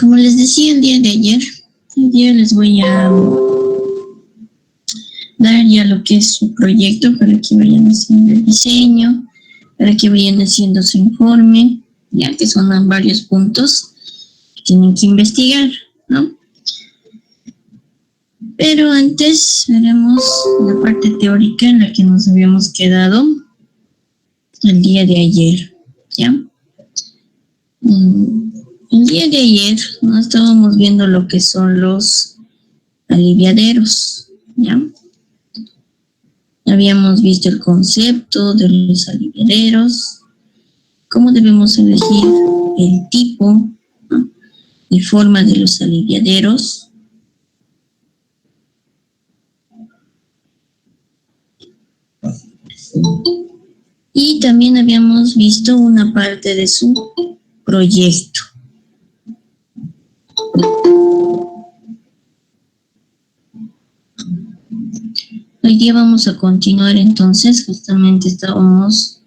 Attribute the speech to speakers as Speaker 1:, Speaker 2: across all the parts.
Speaker 1: Como les decía el día de ayer, hoy día les voy a dar ya lo que es su proyecto para que vayan haciendo el diseño, para que vayan haciendo su informe, ya que son varios puntos que tienen que investigar, ¿no? Pero antes veremos la parte teórica en la que nos habíamos quedado el día de ayer, ¿ya? El día de ayer no estábamos viendo lo que son los aliviaderos, ¿ya? Habíamos visto el concepto de los aliviaderos, cómo debemos elegir el tipo, ¿no? y forma de los aliviaderos. Y también habíamos visto una parte de su proyecto. Hoy día vamos a continuar entonces, justamente estábamos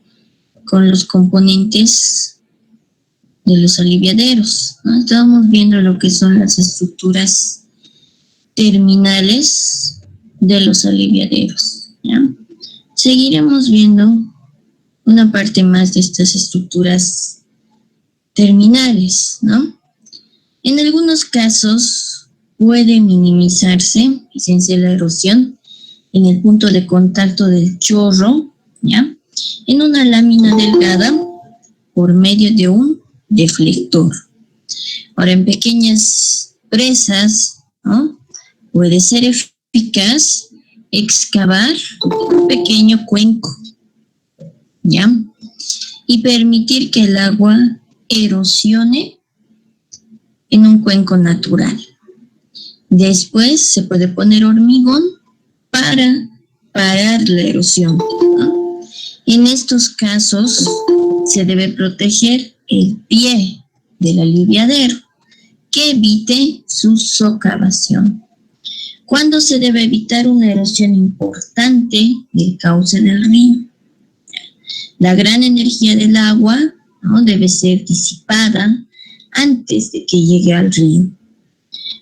Speaker 1: con los componentes de los aliviaderos, ¿no? Estábamos viendo lo que son las estructuras terminales de los aliviaderos, ¿ya? Seguiremos viendo una parte más de estas estructuras terminales, ¿no? En algunos casos puede minimizarse, fíjense, la erosión en el punto de contacto del chorro, ¿ya? En una lámina delgada por medio de un deflector. Ahora, en pequeñas presas, ¿no? Puede ser eficaz excavar un pequeño cuenco, ¿ya? Y permitir que el agua erosione en un cuenco natural. Después se puede poner hormigón para parar la erosión, ¿no? En estos casos se debe proteger el pie del aliviadero que evite su socavación. ¿Cuándo se debe evitar una erosión importante del cauce del río? La gran energía del agua, ¿no? debe ser disipada antes de que llegue al río.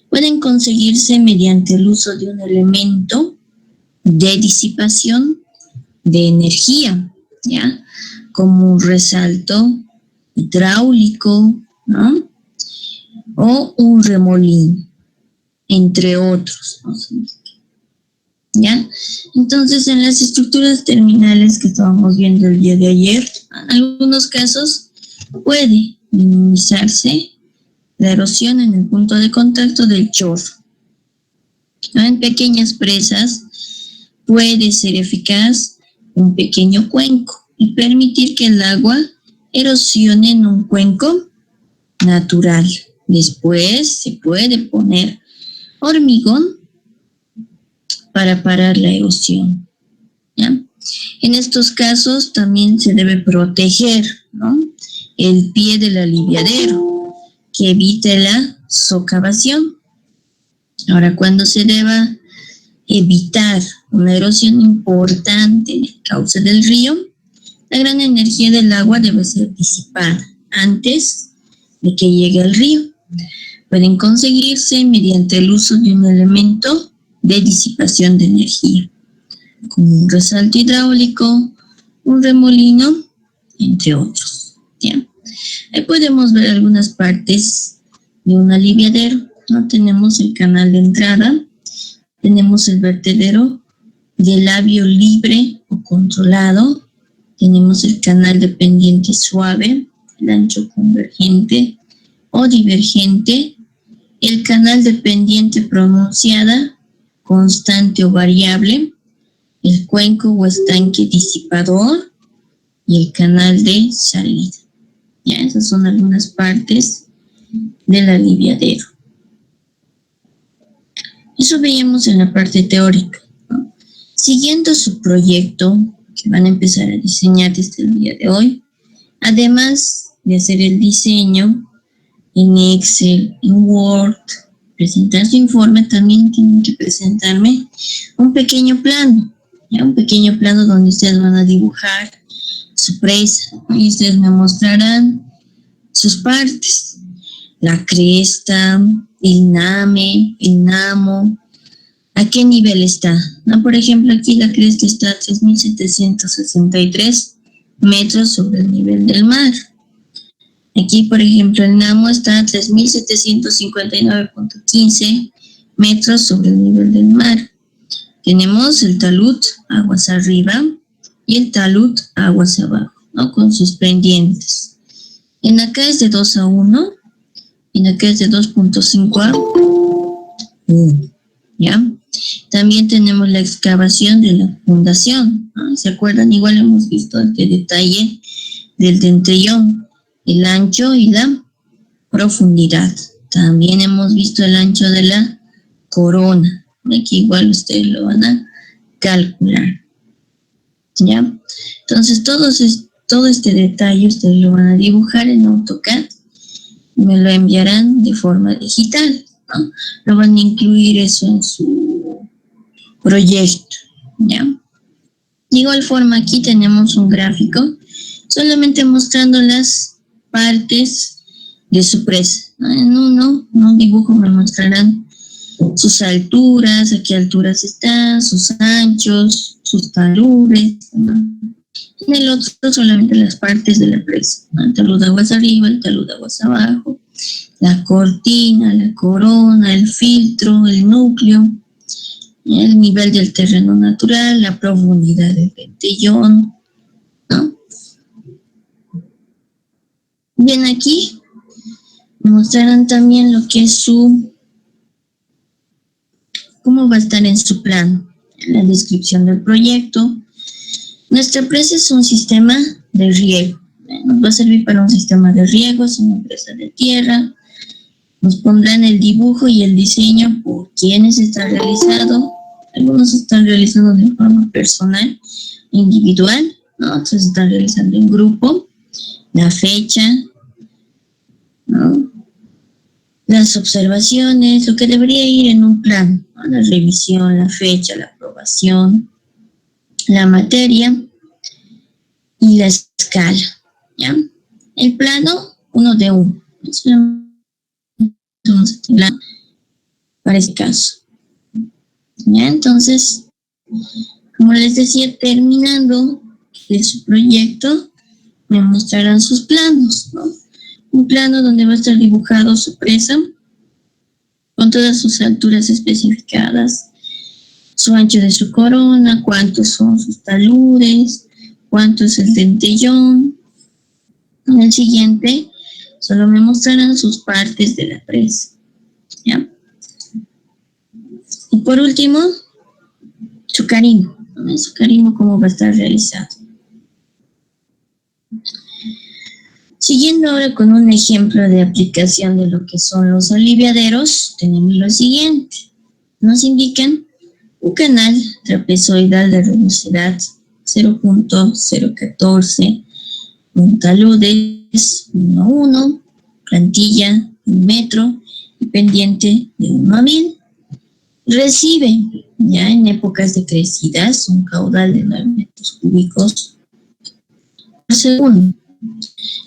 Speaker 1: Pueden conseguirse mediante el uso de un elemento de disipación de energía, ¿ya? Como un resalto hidráulico, ¿no? O un remolino, entre otros, ¿no? ¿Ya? Entonces, en las estructuras terminales que estábamos viendo el día de ayer, en algunos casos puede minimizarse la erosión en el punto de contacto del chorro. En pequeñas presas puede ser eficaz un pequeño cuenco y permitir que el agua erosione en un cuenco natural. Después se puede poner hormigón para parar la erosión, ¿ya? En estos casos también se debe proteger, ¿no? el pie del aliviadero que evite la socavación. Ahora, cuando se deba evitar una erosión importante en el cauce del río, la gran energía del agua debe ser disipada antes de que llegue al río. Pueden conseguirse mediante el uso de un elemento de disipación de energía, como un resalto hidráulico, un remolino, entre otros, ¿ya? Ahí podemos ver algunas partes de un aliviadero, ¿no? Tenemos el canal de entrada, tenemos el vertedero de labio libre o controlado, tenemos el canal de pendiente suave, el ancho convergente o divergente, el canal de pendiente pronunciada, constante o variable, el cuenco o estanque disipador y el canal de salida. Ya, esas son algunas partes del aliviadero. Eso veíamos en la parte teórica, ¿no? Siguiendo su proyecto, que van a empezar a diseñar desde el día de hoy, además de hacer el diseño en Excel, en Word, presentar su informe, también tienen que presentarme un pequeño plano, ¿ya? Un pequeño plano donde ustedes van a dibujar su presa, ¿no? Y ustedes me mostrarán sus partes. la cresta, el NAME, el NAMO, ¿a qué nivel está? ¿No? Por ejemplo, aquí la cresta está a 3.763 metros sobre el nivel del mar. Aquí, por ejemplo, el NAMO está a 3.759.15 metros sobre el nivel del mar. Tenemos el talud, aguas arriba, y el talud, aguas abajo, ¿no? Con sus pendientes. En acá es de 2:1, en acá es de 2.5 a 1, ¿ya? También tenemos la excavación de la fundación, ¿no? ¿Se acuerdan? Igual hemos visto este detalle del dentellón, el ancho y la profundidad. También hemos visto el ancho de la corona. Aquí igual ustedes lo van a calcular, ¿ya? Entonces todo este detalle ustedes lo van a dibujar en AutoCAD y me lo enviarán de forma digital, ¿no? Lo van a incluir eso en su proyecto, ¿ya? De igual forma aquí tenemos un gráfico solamente mostrando las partes de su presa, ¿no? En un dibujo me mostrarán sus alturas, a qué alturas están, sus anchos, sus taludes, ¿no? En el otro solamente las partes de la presa, ¿no? El talud de aguas arriba, el talud de aguas abajo, la cortina, la corona, el filtro, el núcleo, el nivel del terreno natural, la profundidad del dentellón, ¿no? Bien, aquí mostrarán también lo que es cómo va a estar en su plan, en la descripción del proyecto. Nuestra presa es un sistema de riego. Nos va a servir para un sistema de riego, es una presa de tierra. Nos pondrán el dibujo y el diseño por quienes está realizado. Algunos están realizando de forma personal, individual, ¿no? Otros están realizando en grupo. La fecha, ¿no? Las observaciones, lo que debería ir en un plan, ¿no? La revisión, la fecha, la aprobación, la materia y la escala, ¿ya? El plano, 1:1. Para este caso, ¿ya? Entonces, como les decía, terminando de su proyecto, me mostrarán sus planos, ¿no? Un plano donde va a estar dibujado su presa con todas sus alturas especificadas, su ancho de su corona, cuántos son sus taludes, cuánto es el dentellón. En el siguiente solo me mostrarán sus partes de la presa, ¿ya? Y por último, su carimbo, ¿no? Su carimbo, cómo va a estar realizado. Siguiendo ahora con un ejemplo de aplicación de lo que son los aliviaderos, tenemos lo siguiente. Nos indican un canal trapezoidal de rugosidad 0.014, un taludes 1:1, plantilla 1 metro y pendiente de 1:1000. Recibe, ya en épocas de crecidas, un caudal de 9 metros cúbicos por segundo.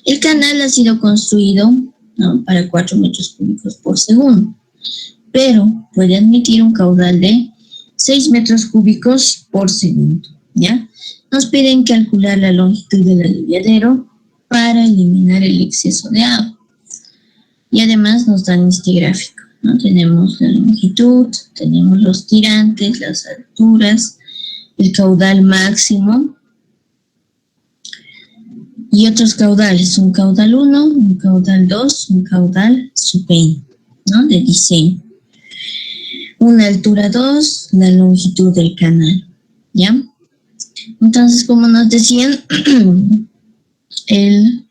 Speaker 1: El canal ha sido construido, ¿no?, para 4 metros cúbicos por segundo, pero puede admitir un caudal de 6 metros cúbicos por segundo, ¿ya? Nos piden calcular la longitud del aliviadero para eliminar el exceso de agua. Y además nos dan este gráfico, ¿no? Tenemos la longitud, tenemos los tirantes, las alturas, el caudal máximo y otros caudales, un caudal 1, un caudal 2, un caudal superior, ¿no?, de diseño. Una altura 2, la longitud del canal, ¿ya? Entonces, como nos decían, el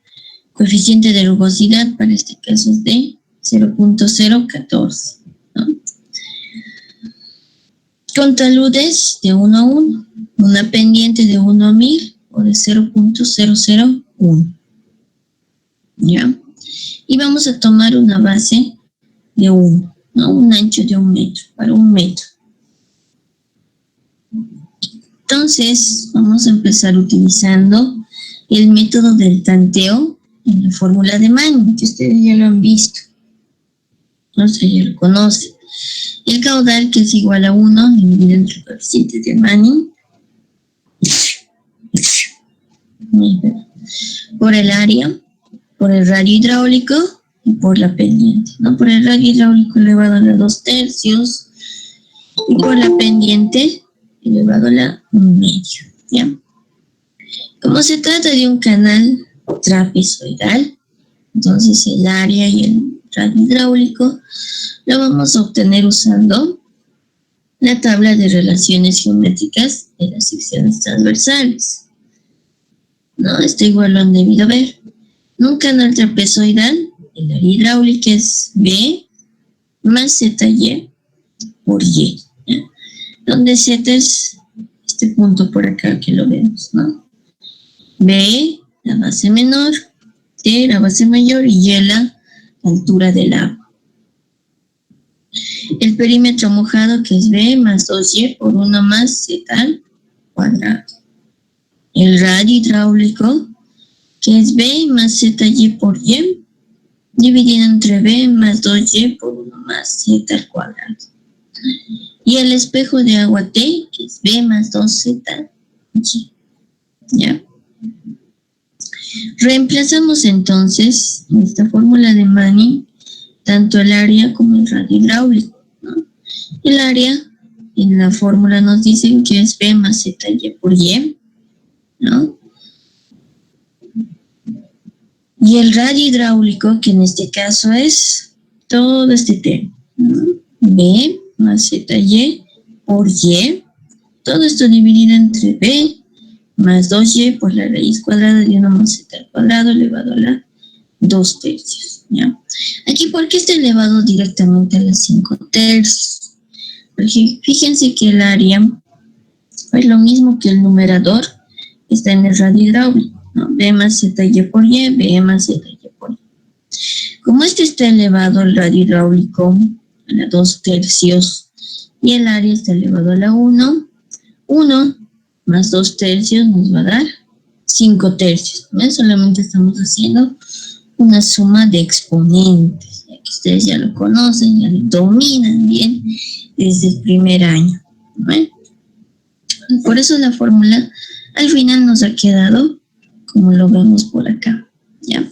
Speaker 1: coeficiente de rugosidad para este caso es de 0.014, ¿no? Con taludes de 1:1, una pendiente de 1:1000 o de 0.001, ¿ya? Y vamos a tomar una base de 1, ¿no? Un ancho de 1 metro, para 1 metro. Entonces, vamos a empezar utilizando el método del tanteo en la fórmula de Manning, que ustedes ya lo han visto, Usted ya lo conoce. El caudal, que es igual a 1 dividido entre el coeficiente de Manning por el área, por el radio hidráulico y por la pendiente, ¿no? Por el radio hidráulico elevado a la 2/3 y por la pendiente elevado a la 1/2, ¿ya? Como se trata de un canal trapezoidal, entonces el área y el radio hidráulico lo vamos a obtener usando la tabla de relaciones geométricas de las secciones transversales, ¿no? Esto igual lo han debido ver. En un canal trapezoidal, el área hidráulica es B más ZY por Y, ¿ya? Donde Z es este punto por acá que lo vemos, ¿no? B, la base menor, T, la base mayor, y Y, la altura del agua. El perímetro mojado, que es B más 2Y por 1 más Z al cuadrado. El radio hidráulico, que es B más ZY por Y, dividido entre B más 2Y por 1 más Z al cuadrado. Y el espejo de agua T, que es B más 2ZY. ¿Ya? Reemplazamos entonces en esta fórmula de Manning tanto el área como el radio hidráulico, ¿no? El área en la fórmula nos dicen que es B más ZY por Y, ¿no? Y el radio hidráulico, que en este caso es todo este tema, ¿no? B más ZY por Y, todo esto dividido entre B más 2Y por la raíz cuadrada de 1 más Z al cuadrado elevado a la 2/3, ¿ya? Aquí, ¿por qué está elevado directamente a las 5/3? Porque fíjense que el área es lo mismo que el numerador está en el radio hidráulico, ¿no? B más ZY por Y, B más ZY por Y. Como este está elevado al radio hidráulico a la 2/3 y el área está elevado a la 1, 1 más 2/3 nos va a dar 5/3. ¿No? Solamente estamos haciendo una suma de exponentes, ya que ustedes ya lo conocen, ya lo dominan bien desde el primer año, ¿no? Por eso la fórmula al final nos ha quedado como lo vemos por acá, ¿ya?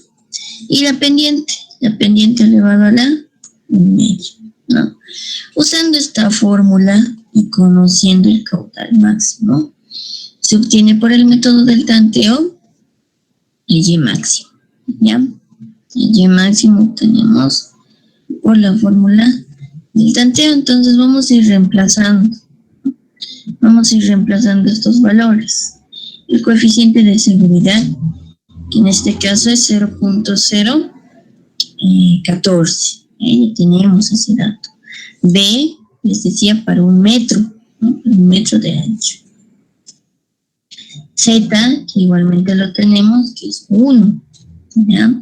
Speaker 1: Y la pendiente elevado a la 1/2, ¿no? Usando esta fórmula y conociendo el caudal máximo, se obtiene por el método del tanteo el Y máximo, ¿ya? El Y máximo obtenemos por la fórmula del tanteo. Entonces vamos a ir reemplazando estos valores. El coeficiente de seguridad, que en este caso es 0.014, ya tenemos ese dato. B, les decía, para 1 metro, ¿no? 1 metro de ancho. Z, que igualmente lo tenemos, que es 1, ¿ya?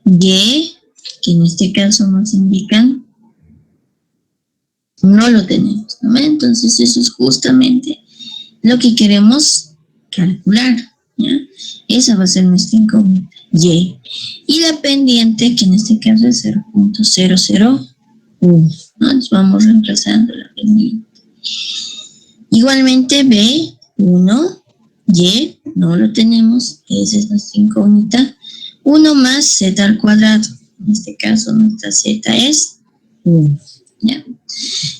Speaker 1: Y, que en este caso nos indican, no lo tenemos, ¿no? Entonces eso es justamente lo que queremos calcular, ¿ya? Esa va a ser nuestra incógnita, Y. Y la pendiente, que en este caso es 0.001, ¿no? Entonces vamos reemplazando la pendiente. Igualmente B, 1, Y, no lo tenemos, esa es nuestra incógnita. 1 más Z al cuadrado. En este caso nuestra Z es 1, ¿ya?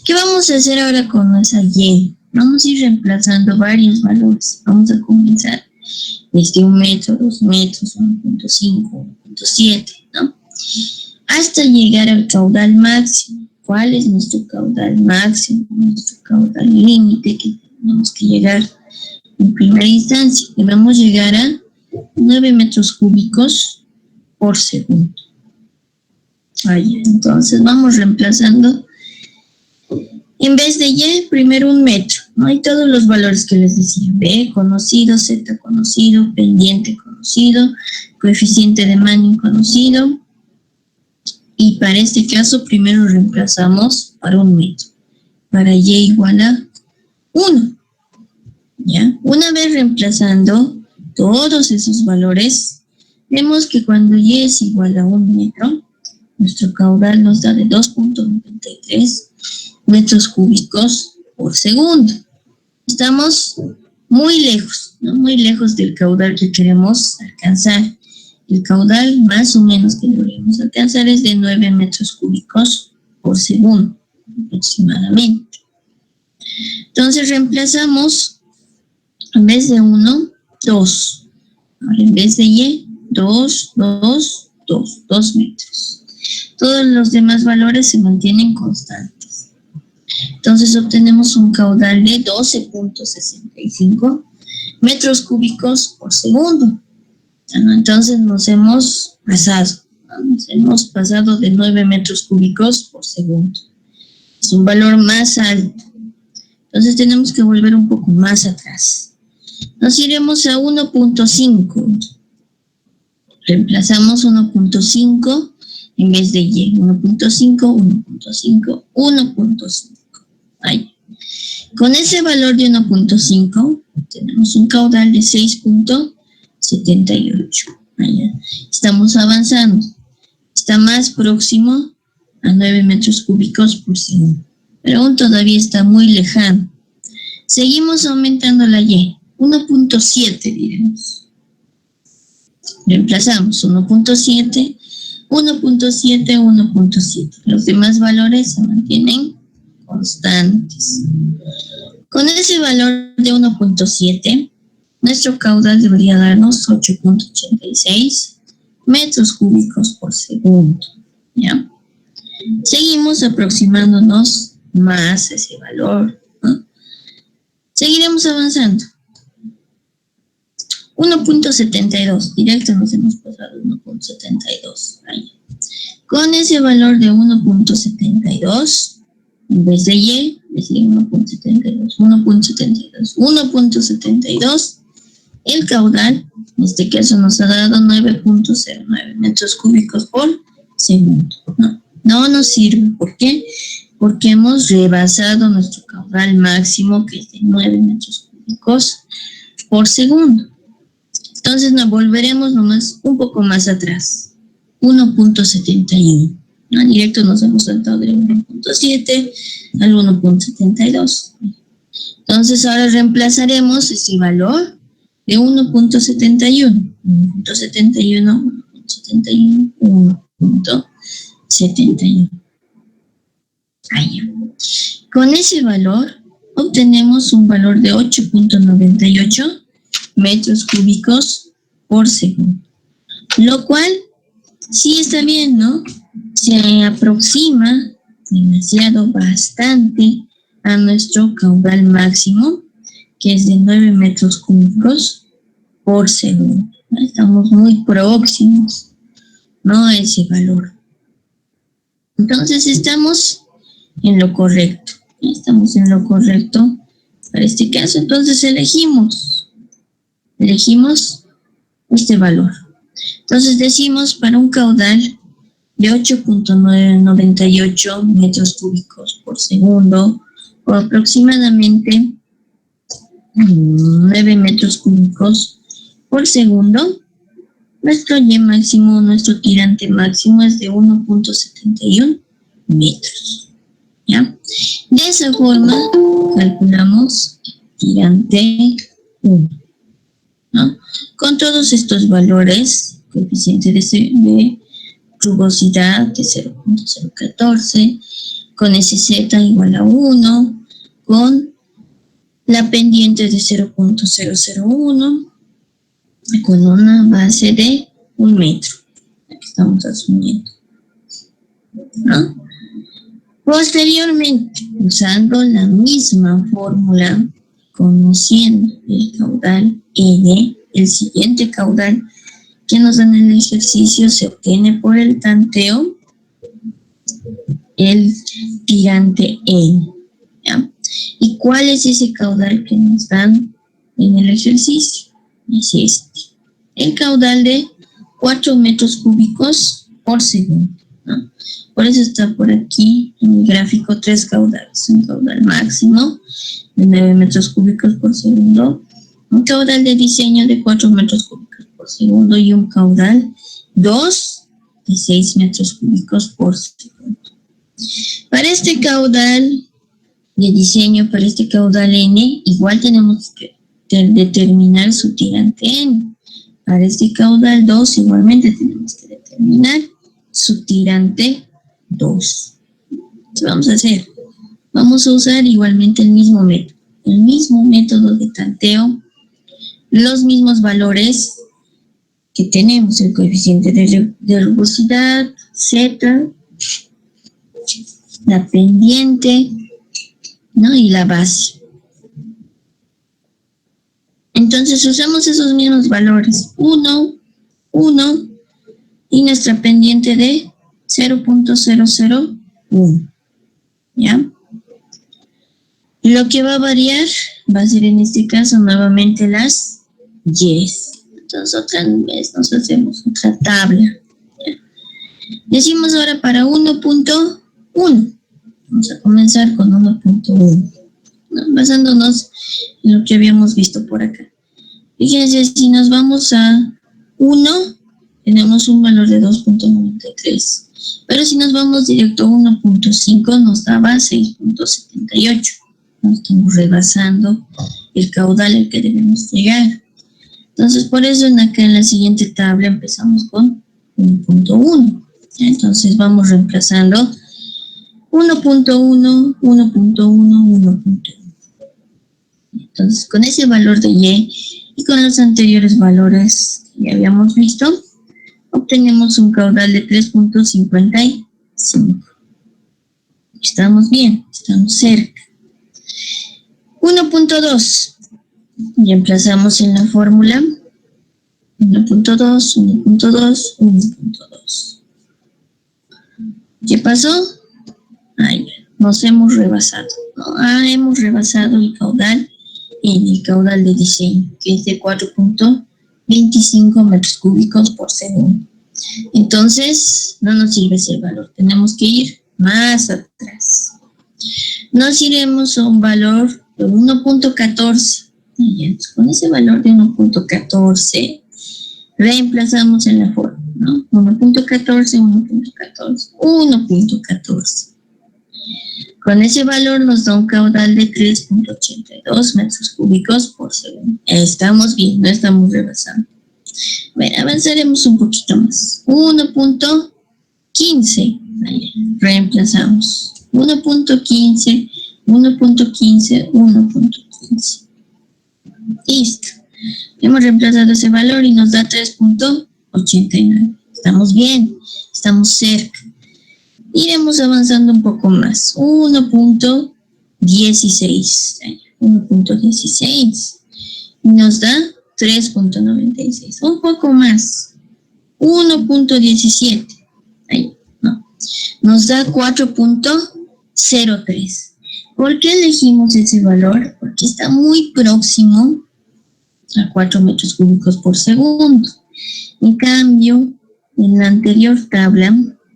Speaker 1: ¿Qué vamos a hacer ahora con esa Y? Vamos a ir reemplazando varios valores. Vamos a comenzar desde 1 metro, 2 metros, 1.5, 1.7, ¿no? Hasta llegar al caudal máximo. ¿Cuál es nuestro caudal máximo? Nuestro caudal límite que tenemos que llegar en primera instancia. Debemos llegar a 9 metros cúbicos por segundo. Ahí, entonces vamos reemplazando. En vez de Y, primero 1 metro, ¿no? Hay todos los valores que les decía. B conocido, Z conocido, pendiente conocido, coeficiente de Manning conocido. Y para este caso, primero reemplazamos para 1 metro. Para Y igual a 1. ¿Ya? Una vez reemplazando todos esos valores, vemos que cuando Y es igual a 1 metro, nuestro caudal nos da de 2.93 metros cúbicos por segundo. Estamos muy lejos, ¿no? Muy lejos del caudal que queremos alcanzar. El caudal más o menos que deberíamos alcanzar es de 9 metros cúbicos por segundo, aproximadamente. Entonces reemplazamos, en vez de 1, 2. Ahora en vez de Y, 2 metros. Todos los demás valores se mantienen constantes. Entonces obtenemos un caudal de 12.65 metros cúbicos por segundo. Entonces nos hemos pasado de 9 metros cúbicos por segundo. Es un valor más alto. Entonces tenemos que volver un poco más atrás. Nos iremos a 1.5. Reemplazamos 1.5 en vez de Y. 1.5. Ahí. Con ese valor de 1.5 tenemos un caudal de 6.78. Estamos avanzando. Está más próximo a 9 metros cúbicos por segundo. Pero aún todavía está muy lejano. Seguimos aumentando la Y. 1.7 diremos. Reemplazamos 1.7, 1.7. Los demás valores se mantienen constantes. Con ese valor de 1.7, nuestro caudal debería darnos 8.86 metros cúbicos por segundo. ¿Ya? Seguimos aproximándonos más a ese valor, ¿no? Seguiremos avanzando. 1.72, directo nos hemos pasado 1.72. Con ese valor de 1.72, en vez de Y, decir 1.72, el caudal, en este caso nos ha dado 9.09 metros cúbicos por segundo. No nos sirve. ¿Por qué? Porque hemos rebasado nuestro caudal máximo, que es de 9 metros cúbicos por segundo. Entonces nos volveremos nomás un poco más atrás. 1.71. Directo nos hemos saltado del 1.7 al 1.72. Entonces ahora reemplazaremos ese valor de 1.71. 1.71. Con ese valor obtenemos un valor de 8.98 metros cúbicos por segundo. Lo cual sí está bien, ¿no? Se aproxima demasiado, bastante a nuestro caudal máximo, que es de 9 metros cúbicos por segundo. Estamos muy próximos, ¿no?, a ese valor. Entonces estamos en lo correcto. Estamos en lo correcto para este caso. Entonces elegimos este valor. Entonces decimos para un caudal de 8.98 metros cúbicos por segundo, o aproximadamente 9 metros cúbicos por segundo, nuestro Y máximo, nuestro tirante máximo es de 1.71 metros. ¿Ya? De esa forma calculamos tirante 1, ¿no? Con todos estos valores, coeficiente de rugosidad de 0.014, con SZ igual a 1, con la pendiente de 0.001, con una base de 1 metro. Aquí estamos asumiendo, ¿no? Posteriormente, usando la misma fórmula, conociendo el caudal N, el siguiente caudal que nos dan en el ejercicio se obtiene por el tanteo el tirante N. ¿Ya? ¿Y cuál es ese caudal que nos dan en el ejercicio? Es este. El caudal de 4 metros cúbicos por segundo, ¿no? Por eso está por aquí en el gráfico 3 caudales. Un caudal máximo de 9 metros cúbicos por segundo, un caudal de diseño de 4 metros cúbicos por segundo y un caudal 2 de 6 metros cúbicos por segundo. Para este caudal de diseño, para este caudal N, igual tenemos que determinar su tirante N. Para este caudal 2, igualmente tenemos que determinar su tirante 2. ¿Qué vamos a hacer? Vamos a usar igualmente el mismo método de tanteo, los mismos valores que tenemos, el coeficiente de rugosidad, Z, la pendiente, ¿no? Y la base. Entonces usamos esos mismos valores, 1, 1 y nuestra pendiente de 0.001, ¿ya? Lo que va a variar va a ser en este caso nuevamente las Y. Entonces otra vez nos hacemos otra tabla, ¿ya? Decimos ahora para 1.1. Vamos a comenzar con 1.1, ¿no? Basándonos en lo que habíamos visto por acá. Fíjense, si nos vamos a 1, tenemos un valor de 2.93. Pero si nos vamos directo a 1.5, nos daba 6.78. No estamos rebasando el caudal al que debemos llegar. Entonces, por eso acá en la siguiente tabla empezamos con 1.1. Entonces, vamos reemplazando 1.1, 1.1, 1.1. Entonces, con ese valor de Y y con los anteriores valores que ya habíamos visto, obtenemos un caudal de 3.55. Estamos bien, estamos cerca. 1.2. Reemplazamos en la fórmula 1.2, 1.2, 1.2. ¿Qué pasó? Ay, nos hemos rebasado, ¿no? Hemos rebasado el caudal en el caudal de diseño, que es de 4.25 metros cúbicos por segundo. Entonces, no nos sirve ese valor, tenemos que ir más atrás. Nos iremos a un valor de 1.14. Con ese valor de 1.14, reemplazamos en la forma, ¿no? 1.14, 1.14, 1.14. Con ese valor nos da un caudal de 3.82 metros cúbicos por segundo. Estamos bien, no estamos rebasando. Bueno, avanzaremos un poquito más. 1.15. Reemplazamos. 1.15, 1.15, 1.15. Listo. Hemos reemplazado ese valor y nos da 3.89. Estamos bien, estamos cerca. Iremos avanzando un poco más. 1.16. 1.16. Nos da 3.96. Un poco más. 1.17. Ahí, no. Nos da 4.03. ¿Por qué elegimos ese valor? Porque está muy próximo a 4 metros cúbicos por segundo. En cambio, en la anterior tabla,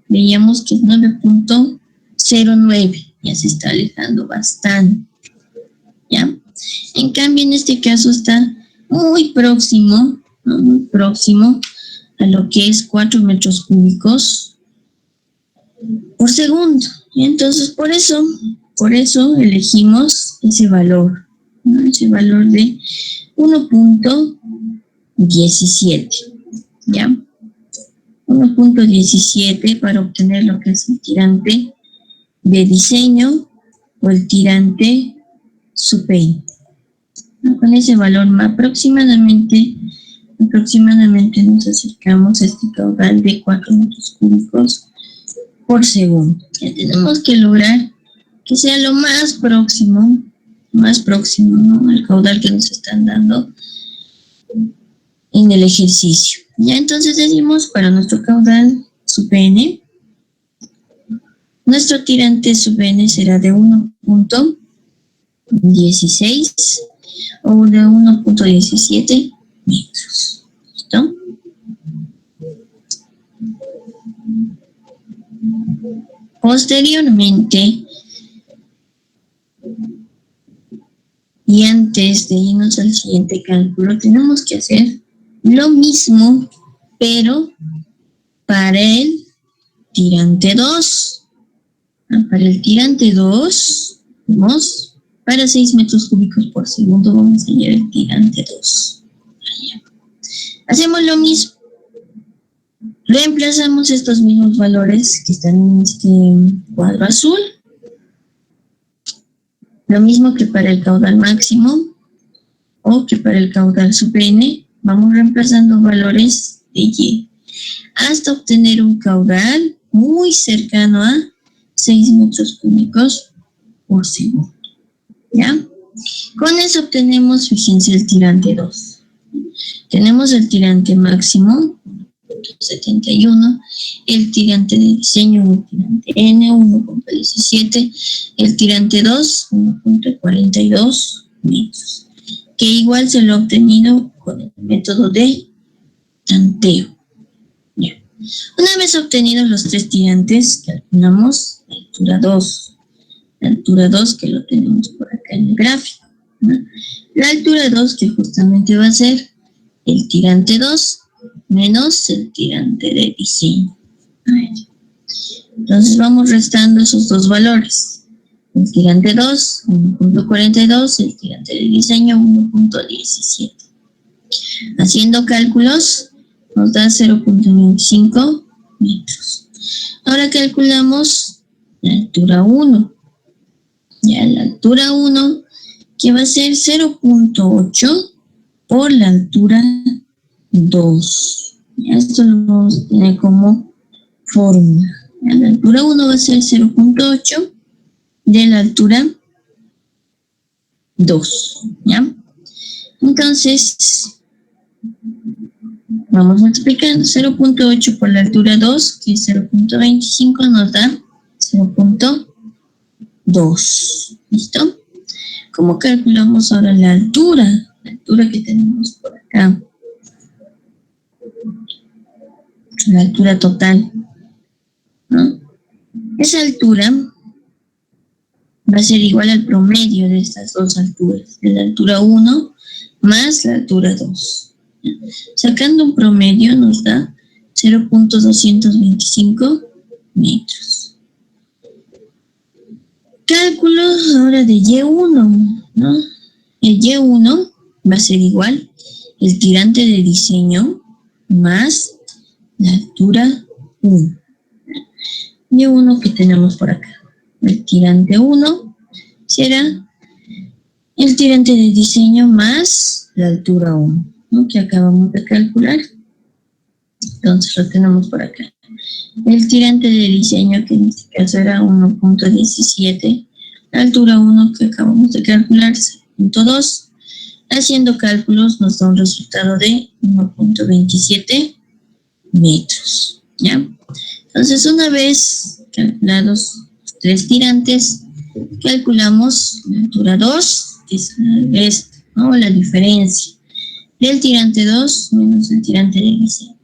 Speaker 1: veíamos que es 9.09. Ya se está alejando bastante. ¿Ya? En cambio, en este caso está muy próximo, ¿no? Muy próximo a lo que es 4 metros cúbicos por segundo. Y entonces, por eso elegimos ese valor, ¿no? Ese valor de 1.17. ¿Ya? 1.17 para obtener lo que es el tirante de diseño o el tirante superior. Con ese valor aproximadamente nos acercamos a este caudal de 4 metros cúbicos por segundo. Ya tenemos que lograr que sea lo más próximo, ¿no? Al caudal que nos están dando en el ejercicio. Ya entonces decimos para nuestro caudal sub n, nuestro tirante sub n será de 1.16 o de 1.17 metros. ¿Listo? Posteriormente, y antes de irnos al siguiente cálculo, tenemos que hacer lo mismo, pero para el tirante 2. Para el tirante 2, vamos, para 6 metros cúbicos por segundo vamos a hallar el tirante 2. Hacemos lo mismo. Reemplazamos estos mismos valores que están en este cuadro azul. Lo mismo que para el caudal máximo o que para el caudal sub n. Vamos reemplazando valores de y hasta obtener un caudal muy cercano a 6 metros cúbicos por segundo. ¿Ya? Con eso obtenemos, fíjense, el tirante 2. Tenemos el tirante máximo, 1.71, el tirante de diseño, el tirante N, 1.17, el tirante 2, 1.42 metros, que igual se lo ha obtenido con el método de tanteo. Ya. Una vez obtenidos los 3 tirantes, calculamos la altura 2. La altura 2 que lo tenemos por acá en el gráfico, ¿no? La altura 2 que justamente va a ser el tirante 2 menos el tirante de diseño. A ver. Entonces vamos restando esos dos valores. El tirante 2, 1.42, el tirante de diseño, 1.17. Haciendo cálculos, nos da 0.25 metros. Ahora calculamos la altura 1. Ya la altura 1, que va a ser 0.8 por la altura 2. Ya esto lo vamos a tener como fórmula. Ya la altura 1 va a ser 0.8 de la altura 2. ¿Ya? Entonces, vamos multiplicando 0.8 por la altura 2, que es 0.25, nos da 0.2. ¿Listo? ¿Cómo calculamos ahora la altura? La altura que tenemos por acá. La altura total, ¿no? Esa altura va a ser igual al promedio de estas dos alturas, de la altura 1 más la altura 2. Sacando un promedio nos da 0.225 metros. Cálculo ahora de Y1, ¿no? El Y1 va a ser igual el tirante de diseño más la altura 1. Y1 que tenemos por acá. El tirante 1 será el tirante de diseño más la altura 1, ¿no? Que acabamos de calcular. Entonces lo tenemos por acá. El tirante de diseño, que en este caso era 1.17, la altura 1 que acabamos de calcular, 0.2. Haciendo cálculos nos da un resultado de 1.27 metros. ¿Ya? Entonces, una vez calculados los 3 tirantes, calculamos la altura 2, que es esta, ¿no? La diferencia del tirante 2 menos el tirante de diseño.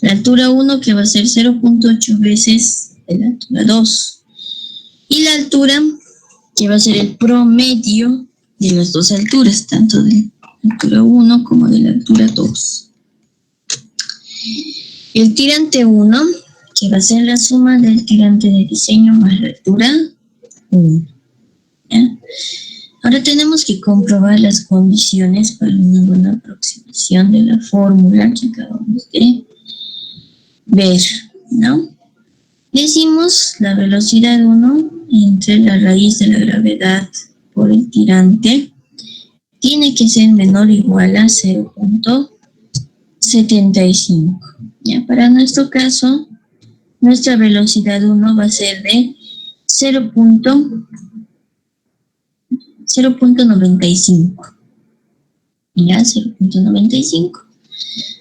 Speaker 1: La altura 1 que va a ser 0.8 veces de la altura 2. Y la altura que va a ser el promedio de las dos alturas, tanto de la altura 1 como de la altura 2. El tirante 1, que va a ser la suma del tirante de diseño más la altura 1. ¿Ya? Ahora tenemos que comprobar las condiciones para una buena aproximación de la fórmula que acabamos de ver, ¿no? Decimos la velocidad 1 entre la raíz de la gravedad por el tirante tiene que ser menor o igual a 0.75. Ya, para nuestro caso, nuestra velocidad 1 va a ser de 0.95. Ya, 0.95.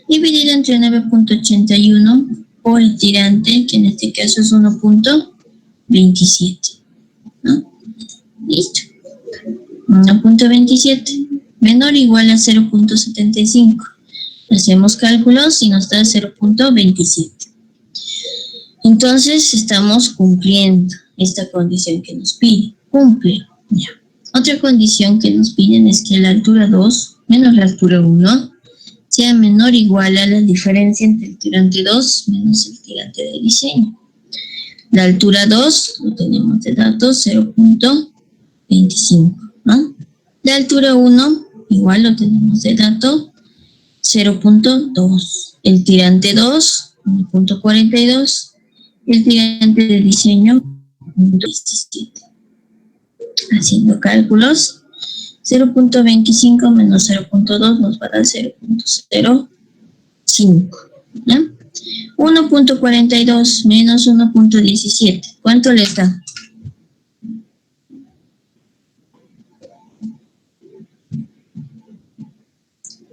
Speaker 1: Dividido entre 9.81 por el tirante, que en este caso es 1.27. ¿No? Listo. 1.27 menor o igual a 0.75. Hacemos cálculos y nos da 0.27. Entonces estamos cumpliendo esta condición que nos pide. Cumple. Ya. Otra condición que nos piden es que la altura 2 menos la altura 1 sea menor o igual a la diferencia entre el tirante 2 menos el tirante de diseño. La altura 2 lo tenemos de datos 0.25, ¿no? La altura 1 igual lo tenemos de dato 0.2. El tirante 2, 1.42. El tirante de diseño, 0.17. Haciendo cálculos, 0.25 menos 0.2 nos va a dar 0.05. ¿no? 1.42 menos 1.17. ¿Cuánto les da?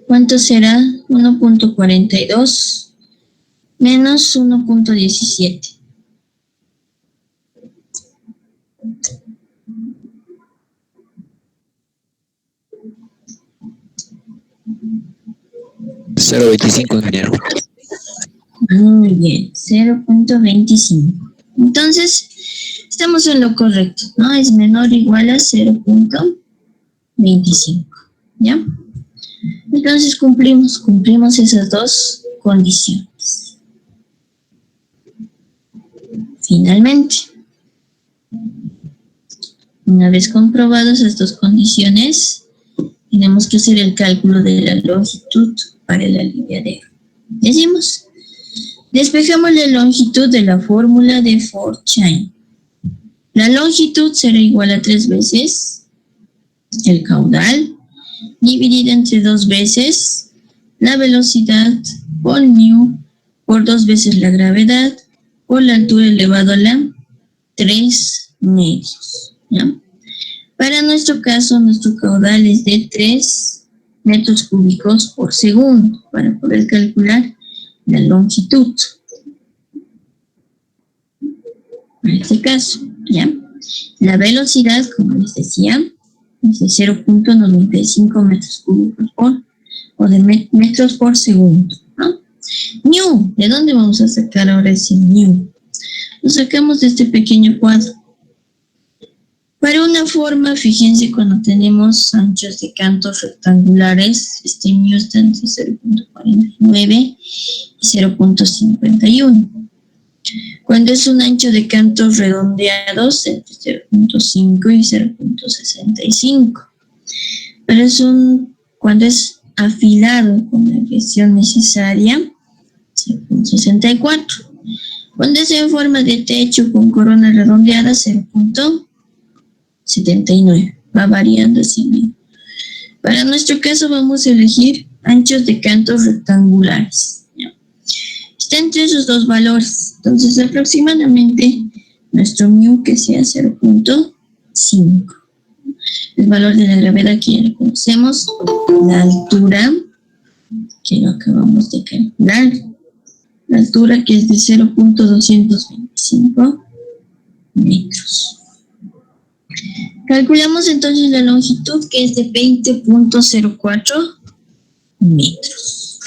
Speaker 1: ¿Cuánto será 1.42 menos 1.17?
Speaker 2: $0.25, ingeniero.
Speaker 1: Muy bien, 0.25. Entonces, estamos en lo correcto, ¿no? Es menor o igual a 0.25, ¿ya? Entonces cumplimos esas dos condiciones. Finalmente, una vez comprobadas estas dos condiciones, tenemos que hacer el cálculo de la longitud para el aliviadero. Decimos, despejamos la longitud de la fórmula de Ford-Chain. La longitud será igual a 3 veces el caudal, dividida entre 2 veces la velocidad por mu, por 2 veces la gravedad, por la altura elevado a la 3 metros. ¿Ya? Para nuestro caso, nuestro caudal es de 3 metros cúbicos por segundo, para poder calcular la longitud. En este caso, ¿ya? La velocidad, como les decía, es de 0.95 metros cúbicos o de metros por segundo, ¿no? Mu, ¿de dónde vamos a sacar ahora ese mu? Lo sacamos de este pequeño cuadro. Para una forma, fíjense, cuando tenemos anchos de cantos rectangulares, este mu está entre 0.49 y 0.51. Cuando es un ancho de cantos redondeados, entre 0.5 y 0.65. Pero cuando es afilado con la dirección necesaria, 0.64. Cuando es en forma de techo con corona redondeada, 0.79. Va variando así. Para nuestro caso vamos a elegir anchos de cantos rectangulares. Está entre esos dos valores. Entonces aproximadamente nuestro mu que sea 0.5. El valor de la gravedad que ya lo conocemos. La altura que lo acabamos de calcular. La altura que es de 0.225 metros. Calculamos entonces la longitud que es de 20.04 metros.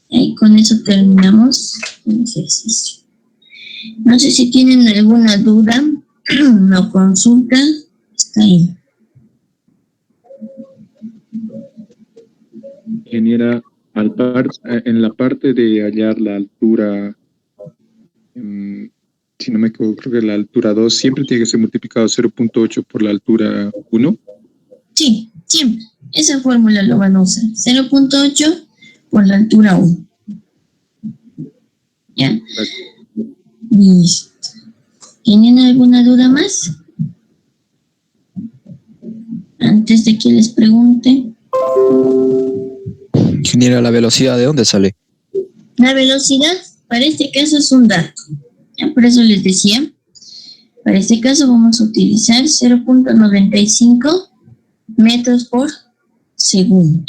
Speaker 1: Y con eso terminamos el ejercicio. No sé si tienen alguna duda o consulta. Está ahí.
Speaker 3: Ingeniera, en la parte de hallar la altura, si no me equivoco, creo que la altura 2 siempre tiene que ser multiplicado 0.8 por la altura 1.
Speaker 1: Sí, siempre. Esa fórmula lo van a usar. 0.8 por la altura 1. ¿Ya? Listo. ¿Tienen alguna duda más? Antes de que les pregunte.
Speaker 2: Ingeniera, ¿la velocidad de dónde sale?
Speaker 1: La velocidad, para este caso, es un dato. ¿Ya? Por eso les decía, para este caso vamos a utilizar 0.95 metros por segundo.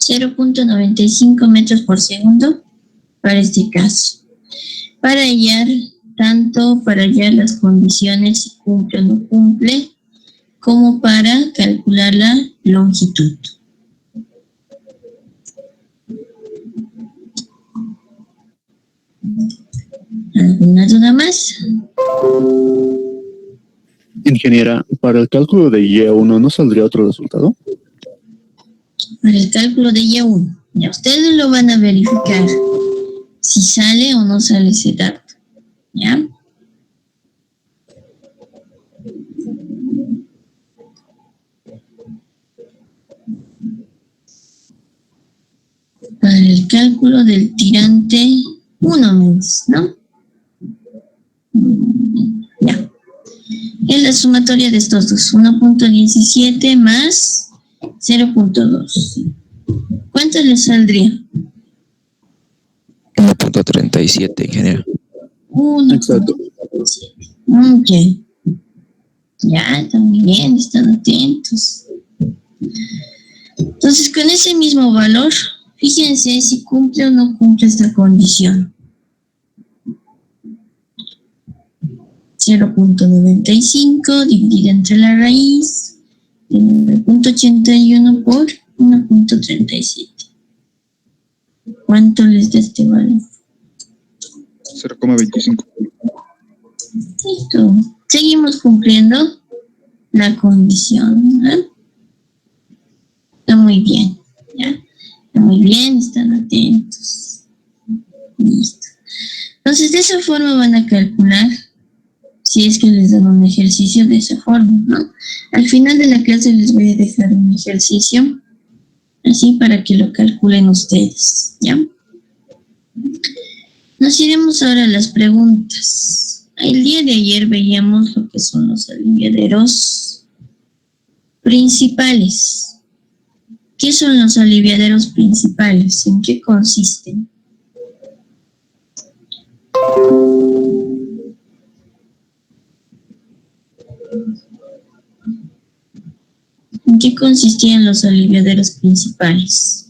Speaker 1: 0.95 metros por segundo para este caso. Para hallar las condiciones si cumple o no cumple, como para calcular la longitud. ¿Alguna duda más?
Speaker 4: Ingeniera, para el cálculo de Y1 ¿no saldría otro resultado?
Speaker 1: Para el cálculo de Y1, ya ustedes lo van a verificar si sale o no sale ese dato, ¿ya? Para el cálculo del tirante 1 menos, ¿no? Ya. Es la sumatoria de estos dos, 1.17 más 0.2. ¿Cuánto le saldría?
Speaker 2: 1.37, ingeniero.
Speaker 1: 1.
Speaker 4: Exacto.
Speaker 1: Ok. Ya, están bien, están atentos. Entonces, con ese mismo valor, fíjense si cumple o no cumple esta condición. 0.95 dividido entre la raíz de 9.81 por 1.37. ¿Cuánto les da este valor?
Speaker 3: 0,25.
Speaker 1: Listo. Seguimos cumpliendo la condición, ¿no? Está muy bien, ¿ya? Está muy bien, están atentos. Listo. Entonces, de esa forma van a calcular, si es que les dan un ejercicio de esa forma, ¿no? Al final de la clase les voy a dejar un ejercicio, así para que lo calculen ustedes, ¿ya? Nos iremos ahora a las preguntas. El día de ayer veíamos lo que son los aliviaderos principales. ¿Qué son los aliviaderos principales? ¿En qué consisten? ¿En qué consistían los aliviaderos principales?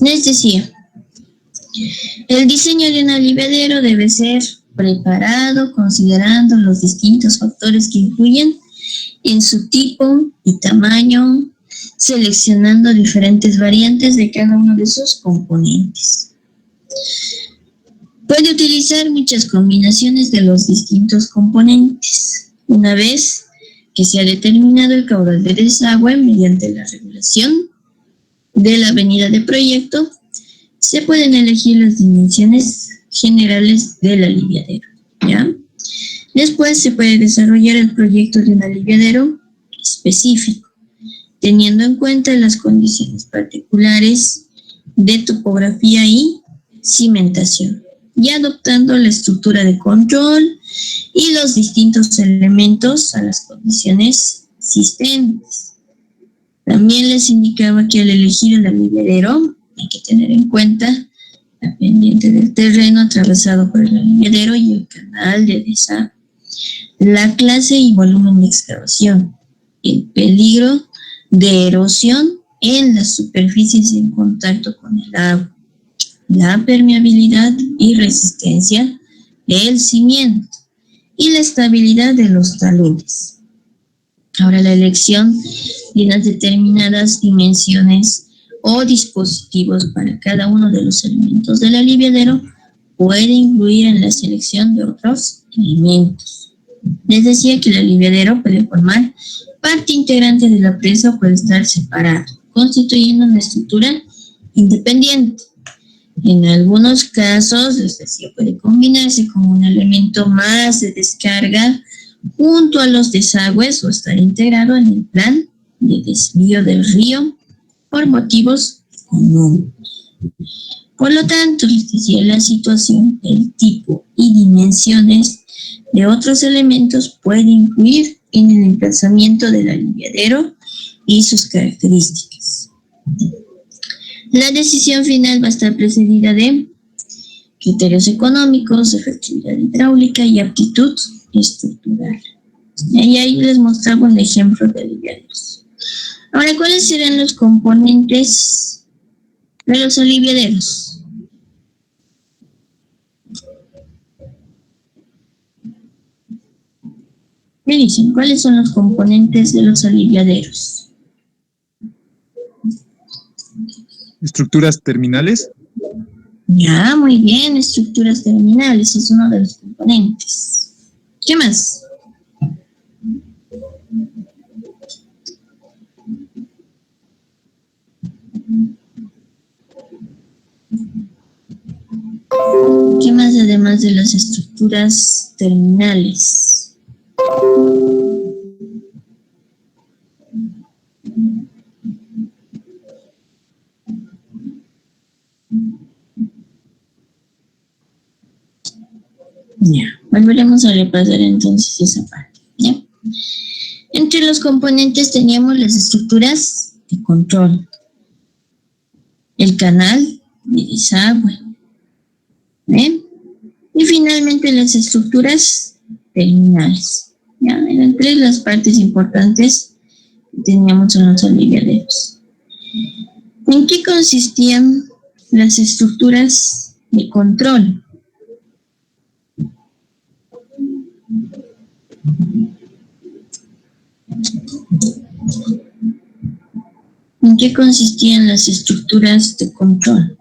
Speaker 1: Les decía, el diseño de un aliviadero debe ser preparado considerando los distintos factores que influyen en su tipo y tamaño, seleccionando diferentes variantes de cada uno de sus componentes. Puede utilizar muchas combinaciones de los distintos componentes. Una vez que se ha determinado el caudal de desagüe mediante la regulación de la avenida de proyecto, se pueden elegir las dimensiones generales del aliviadero, ¿ya? Después se puede desarrollar el proyecto de un aliviadero específico, teniendo en cuenta las condiciones particulares de topografía y cimentación, y adoptando la estructura de control y los distintos elementos a las condiciones existentes. También les indicaba que al elegir el aliviadero hay que tener en cuenta la pendiente del terreno atravesado por el aliviadero y el canal de desagüe, la clase y volumen de excavación, el peligro de erosión en las superficies en contacto con el agua, la permeabilidad y resistencia del cimiento y la estabilidad de los taludes. Ahora, la elección de unas determinadas dimensiones o dispositivos para cada uno de los elementos del aliviadero puede influir en la selección de otros elementos. Les decía que el aliviadero puede formar parte integrante de la presa o puede estar separado, constituyendo una estructura independiente. En algunos casos, les decía, puede combinarse con un elemento más de descarga junto a los desagües o estar integrado en el plan de desvío del río por motivos económicos. Por lo tanto, les decía, la situación, el tipo y dimensiones de otros elementos puede influir en el emplazamiento del aliviadero y sus características. La decisión final va a estar precedida de criterios económicos, efectividad hidráulica y aptitud estructural. Y ahí les mostraba un ejemplo de aliviaderos. Ahora, ¿cuáles serán los componentes de los aliviaderos? ¿Qué dicen? ¿Cuáles son los componentes de los aliviaderos?
Speaker 3: Estructuras terminales.
Speaker 1: Ya, muy bien, estructuras terminales es uno de los componentes. ¿Qué más? ¿Qué más además de las estructuras terminales? Ya, volveremos a repasar entonces esa parte. ¿Ya? Entre los componentes teníamos las estructuras de control, el canal de desagüe, ¿eh? Y finalmente las estructuras terminales. ¿Ya? Eran tres las partes importantes que teníamos en los aliviaderos. ¿En qué consistían las estructuras de control? ¿En qué consistían las estructuras de control?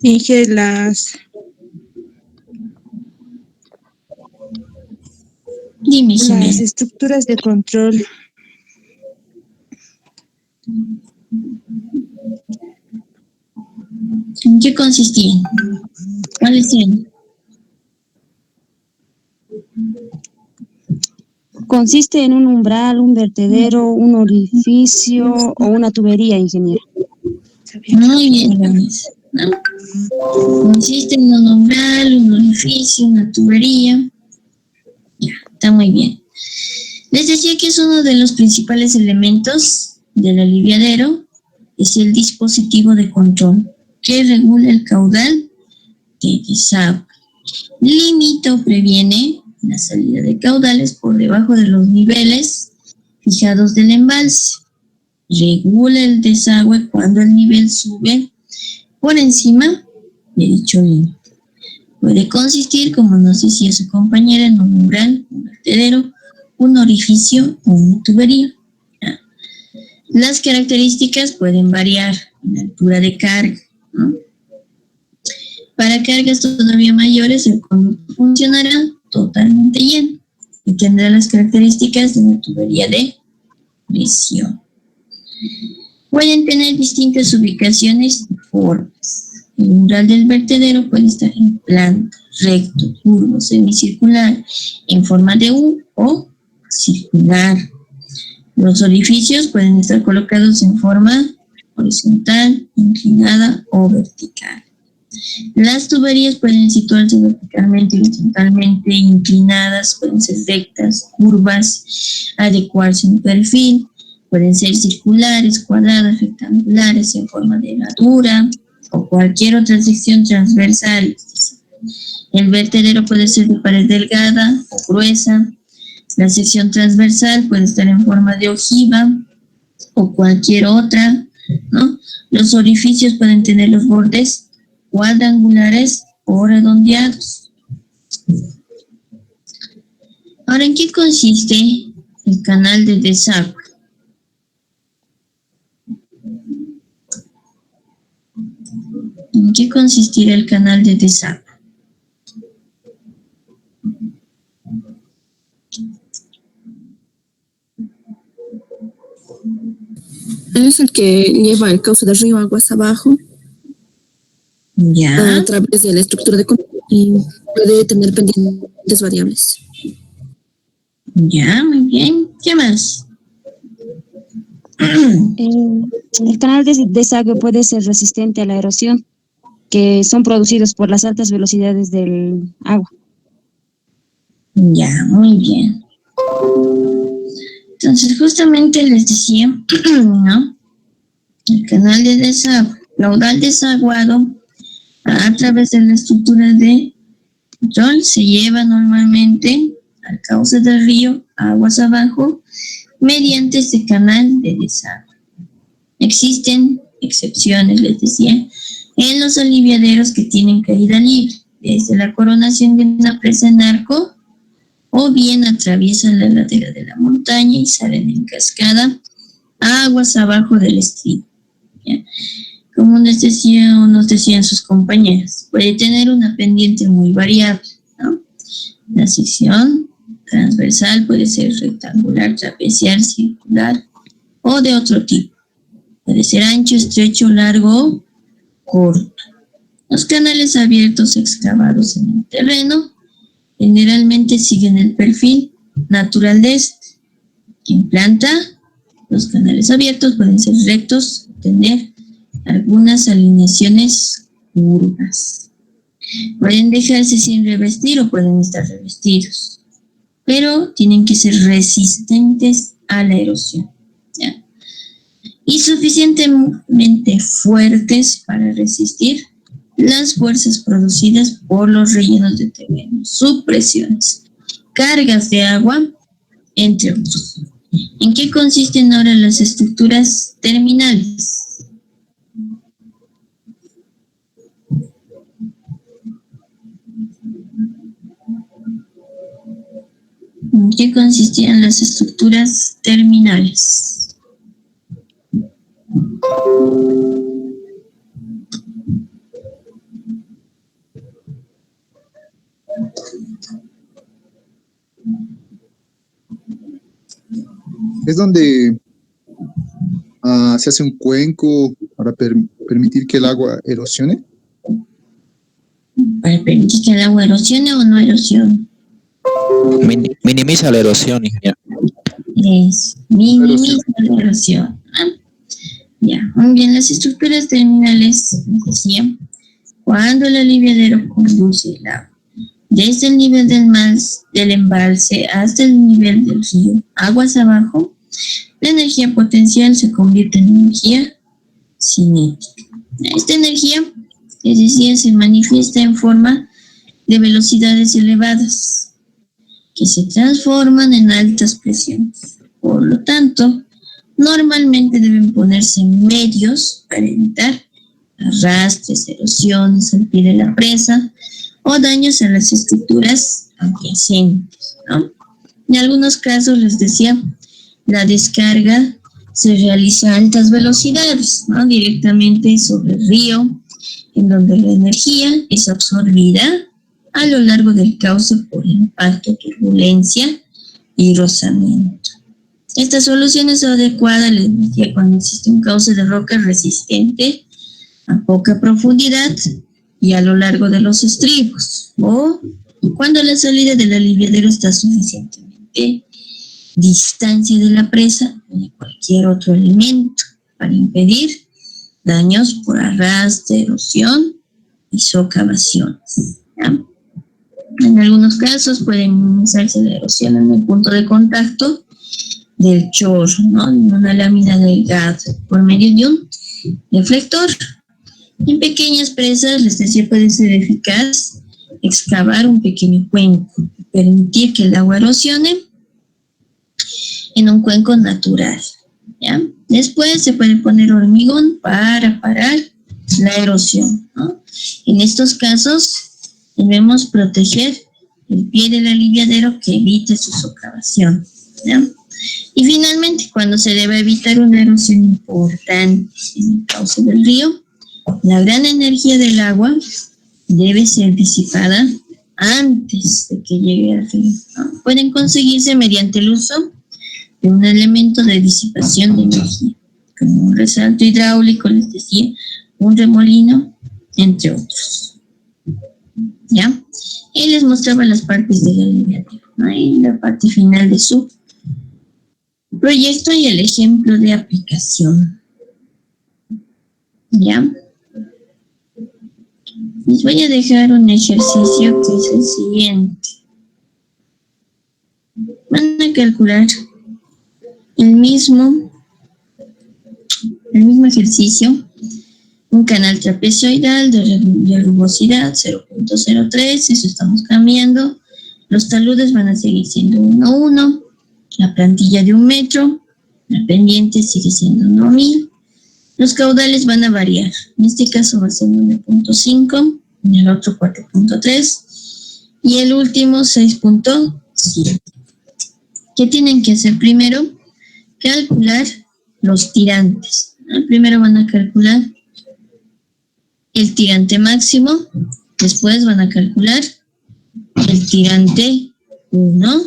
Speaker 5: Dije las
Speaker 1: Dime, Sonia.
Speaker 5: estructuras de control.
Speaker 1: ¿En qué consistían? ¿Cuáles eran?
Speaker 6: Consiste en un umbral, un vertedero, un orificio o una tubería, ingeniero.
Speaker 1: Muy bien, Vanessa, ¿no? Consiste en un umbral, un orificio, una tubería. Ya, está muy bien. Les decía que es uno de los principales elementos del aliviadero, es el dispositivo de control que regula el caudal de desagüe. Limita o previene la salida de caudales por debajo de los niveles fijados del embalse. Regula el desagüe cuando el nivel sube por encima de dicho límite. Puede consistir, como nos decía su compañera, en un umbral, un vertedero, un orificio o una tubería. Las características pueden variar en la altura de carga, ¿no? Para cargas todavía mayores, el conducto funcionará totalmente lleno y tendrá las características de una tubería de presión. Pueden tener distintas ubicaciones y formas. El umbral del vertedero puede estar en planta, recto, curvo, semicircular, en forma de U o circular. Los orificios pueden estar colocados en forma horizontal, inclinada o vertical. Las tuberías pueden situarse verticalmente y horizontalmente inclinadas, pueden ser rectas, curvas, adecuarse a un perfil, pueden ser circulares, cuadradas, rectangulares, en forma de herradura o cualquier otra sección transversal. El vertedero puede ser de pared delgada o gruesa. La sección transversal puede estar en forma de ojiva o cualquier otra, ¿no? Los orificios pueden tener los bordes cuadrangulares o redondeados. Ahora, ¿en qué consiste el canal de desagüe? ¿En qué consistirá el canal de desagüe?
Speaker 7: Es el que lleva el cauce de río aguas abajo
Speaker 1: Ya.
Speaker 7: a través de la estructura de control y puede tener pendientes variables.
Speaker 1: Ya, muy bien. ¿Qué más?
Speaker 6: El canal de desagüe puede ser resistente a la erosión, que son producidos por las altas velocidades del agua.
Speaker 1: Ya, muy bien. Entonces, justamente les decía, ¿no? El canal de desagüe, caudal desaguado a través de la estructura de control se lleva normalmente al cauce del río, aguas abajo, mediante este canal de desagüe. Existen excepciones, les decía, en los aliviaderos que tienen caída libre, desde la coronación de una presa en arco, o bien atraviesan la ladera de la montaña y salen en cascada aguas abajo del estribo. ¿Ya? Como les decía o nos decían sus compañeras, puede tener una pendiente muy variable, ¿no? La sección transversal puede ser rectangular, trapezial, circular o de otro tipo. Puede ser ancho, estrecho, largo, corto. Los canales abiertos excavados en el terreno generalmente siguen el perfil natural de este. En planta, los canales abiertos pueden ser rectos, tener algunas alineaciones curvas. Pueden dejarse sin revestir o pueden estar revestidos, pero tienen que ser resistentes a la erosión, ¿ya? Y suficientemente fuertes para resistir las fuerzas producidas por los rellenos de terreno, subpresiones, cargas de agua, entre otros. ¿En qué consisten ahora las estructuras terminales? ¿En qué consistían las estructuras terminales?
Speaker 8: Es donde se hace un cuenco para permitir que el agua erosione.
Speaker 1: Para permitir que el agua erosione o no erosione.
Speaker 2: Minimiza la erosión, ingeniero.
Speaker 1: Es minimiza la erosión. Ya, muy bien, las estructuras terminales, decía, cuando el aliviadero conduce el agua desde el nivel del embalse hasta el nivel del río, aguas abajo, la energía potencial se convierte en energía cinética. Esta energía, les decía, se manifiesta en forma de velocidades elevadas que se transforman en altas presiones. Por lo tanto, normalmente deben ponerse medios para evitar arrastres, erosiones al pie de la presa o daños a las estructuras adyacentes, ¿no? En algunos casos, les decía, la descarga se realiza a altas velocidades, ¿no? Directamente sobre el río, en donde la energía es absorbida a lo largo del cauce por impacto, turbulencia y rozamiento. Esta solución es adecuada, les decía, cuando existe un cauce de roca resistente a poca profundidad y a lo largo de los estribos, o cuando la salida del aliviadero está suficientemente distancia de la presa o de cualquier otro elemento para impedir daños por arrastre, erosión y socavaciones, ¿ya? En algunos casos pueden minimizarse la erosión en el punto de contacto del chorro, ¿no? En una lámina delgada por medio de un deflector. En pequeñas presas, les decía, puede ser eficaz excavar un pequeño cuenco y permitir que el agua erosione en un cuenco natural, ¿ya? Después se puede poner hormigón para parar la erosión, ¿no? En estos casos debemos proteger el pie del aliviadero que evite su socavación, ¿ya? Y finalmente, cuando se debe evitar una erosión importante en el cauce del río, la gran energía del agua debe ser disipada antes de que llegue al río, ¿no? Pueden conseguirse mediante el uso de un elemento de disipación de energía, como un resalto hidráulico, les decía, un remolino, entre otros. ¿Ya? Y les mostraba las partes del aliviadero, ¿no? Y la parte final de su proyecto y el ejemplo de aplicación. ¿Ya? Les voy a dejar un ejercicio que es el siguiente. Van a calcular el mismo ejercicio, un canal trapezoidal de rugosidad 0.03, eso estamos cambiando. Los taludes van a seguir siendo 1,1, la plantilla de 1 metro, la pendiente sigue siendo 1,1000, Los caudales van a variar. En este caso va a ser 9.5, en el otro 4.3 y el último 6.7. ¿Qué tienen que hacer primero? Calcular los tirantes. Primero van a calcular el tirante máximo, después van a calcular el tirante 1,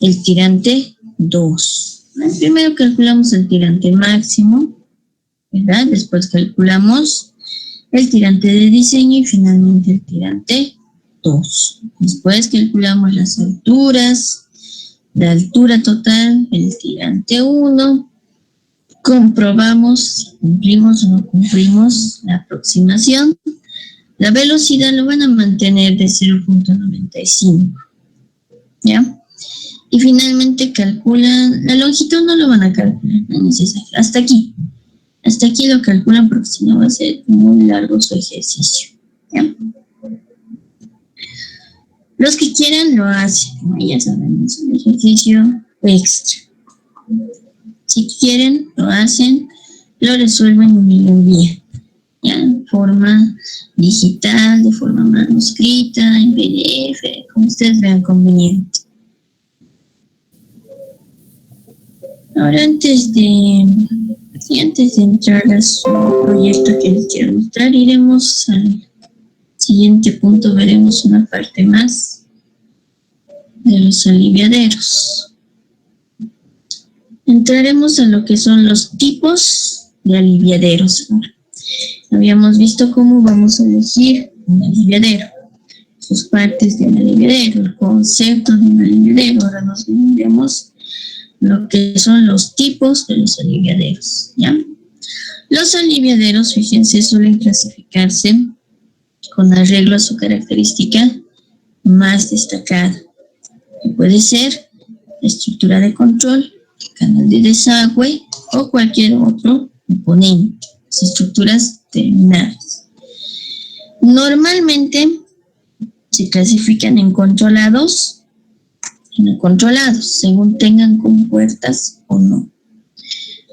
Speaker 1: el tirante 2. Primero calculamos el tirante máximo, ¿verdad? Después calculamos el tirante de diseño y finalmente el tirante 2. Después calculamos las alturas, la altura total, el tirante 1, comprobamos si cumplimos o no cumplimos la aproximación. La velocidad lo van a mantener de 0.95, ¿ya? Y finalmente calculan, la longitud no lo van a calcular, no es necesario, hasta aquí lo calculan porque si no va a ser muy largo su ejercicio, ¿ya? Los que quieran lo hacen, ya saben, es un ejercicio extra. Si quieren, lo hacen, lo resuelven y me lo envían, ¿ya? En forma digital, de forma manuscrita, en PDF, como ustedes vean conveniente. Ahora, antes de entrar a su proyecto que les quiero mostrar, iremos al siguiente punto, veremos una parte más de los aliviaderos. Entraremos a lo que son los tipos de aliviaderos. Habíamos visto cómo vamos a elegir un aliviadero, sus partes de un aliviadero, el concepto de un aliviadero. Ahora nos veremos lo que son los tipos de los aliviaderos, ¿ya? Los aliviaderos, fíjense, suelen clasificarse con arreglo a su característica más destacada, que puede ser la estructura de control, canal de desagüe o cualquier otro componente, las estructuras terminales. Normalmente se clasifican en controlados y no controlados, según tengan compuertas o no.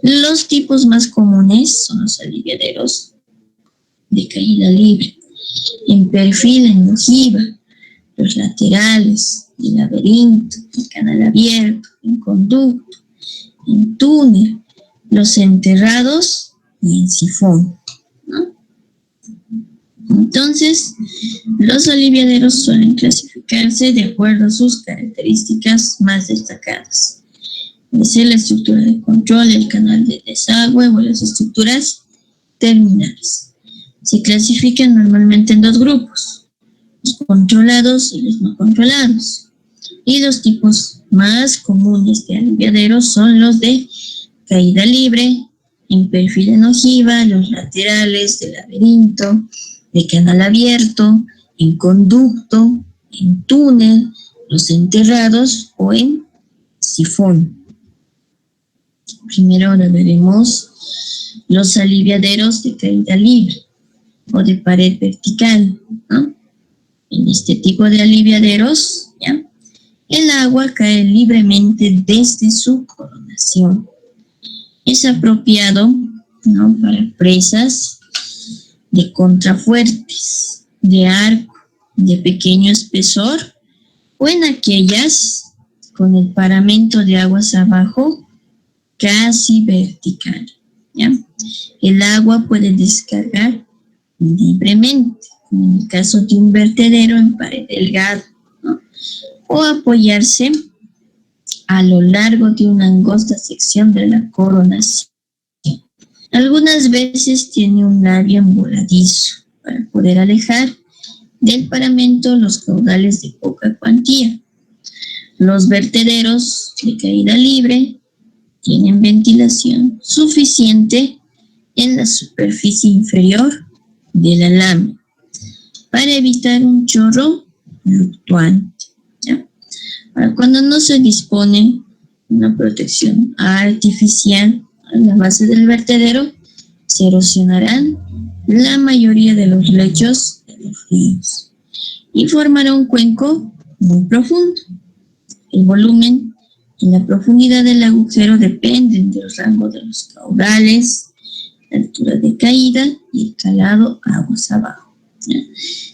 Speaker 1: Los tipos más comunes son los aliviaderos de caída libre, en perfil, en ojiva, los laterales, el laberinto, el canal abierto, en conducto, en túnel, los enterrados y en sifón, ¿no? Entonces, los aliviaderos suelen clasificarse de acuerdo a sus características más destacadas. Puede ser la estructura de control, el canal de desagüe o las estructuras terminales. Se clasifican normalmente en dos grupos, los controlados y los no controlados. Y los tipos más comunes de aliviaderos son los de caída libre, en perfil en ojiva, los laterales, de laberinto, de canal abierto, en conducto, en túnel, los enterrados o en sifón. Primero ahora veremos los aliviaderos de caída libre o de pared vertical, ¿no? En este tipo de aliviaderos, ¿ya?, el agua cae libremente desde su coronación. Es apropiado, ¿no?, para presas de contrafuertes, de arco, de pequeño espesor, o en aquellas con el paramento de aguas abajo casi vertical, ¿ya? El agua puede descargar libremente, como en el caso de un vertedero en pared delgada, ¿no?, o apoyarse a lo largo de una angosta sección de la coronación. Algunas veces tiene un labio emboladizo para poder alejar del paramento los caudales de poca cuantía. Los vertederos de caída libre tienen ventilación suficiente en la superficie inferior de la lámina para evitar un chorro fluctuante, ¿ya? Ahora, cuando no se dispone una protección artificial a la base del vertedero, se erosionarán la mayoría de los lechos de los ríos y formará un cuenco muy profundo. El volumen y la profundidad del agujero dependen del rango de los caudales, altura de caída y el calado aguas abajo. ¿Ya?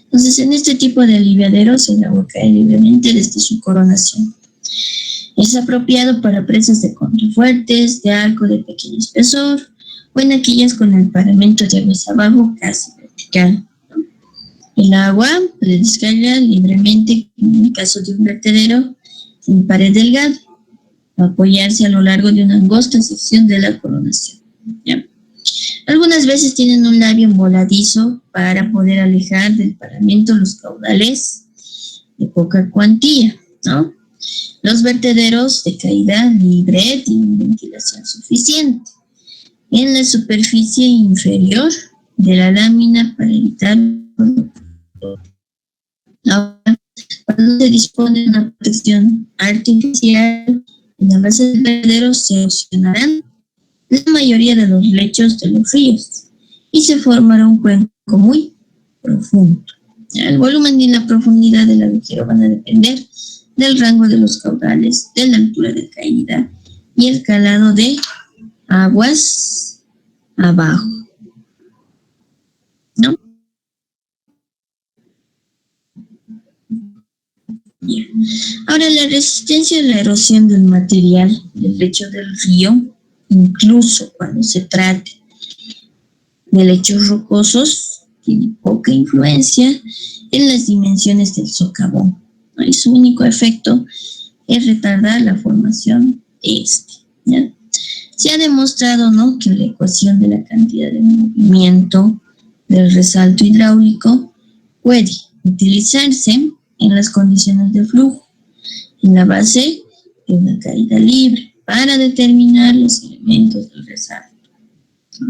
Speaker 1: Entonces, en este tipo de aliviaderos, el agua cae libremente desde su coronación. Es apropiado para presas de contrafuertes, de arco de pequeño espesor, o en aquellas con el paramento de aguas abajo casi vertical. El agua puede descargar libremente, en el caso de un vertedero, en pared delgada, apoyarse a lo largo de una angosta sección de la coronación. ¿Ya? Algunas veces tienen un labio voladizo para poder alejar del paramento los caudales de poca cuantía, ¿no? Los vertederos de caída libre tienen ventilación suficiente en la superficie inferior de la lámina para evitar. Ahora, cuando se dispone de una protección artificial, en la base del vertedero se erosionarán la mayoría de los lechos de los ríos y se formará un cuenco muy profundo. El volumen y la profundidad del agujero van a depender del rango de los caudales, de la altura de caída y el calado de aguas abajo, ¿no? Bien. Ahora, la resistencia a la erosión del material del lecho del río, incluso cuando se trate de lechos rocosos, tiene poca influencia en las dimensiones del socavón, ¿no? Y su único efecto es retardar la formación de este, ¿ya? Se ha demostrado, ¿no?, que la ecuación de la cantidad de movimiento del resalto hidráulico puede utilizarse en las condiciones de flujo en la base de una caída libre para determinar los elementos del resalto.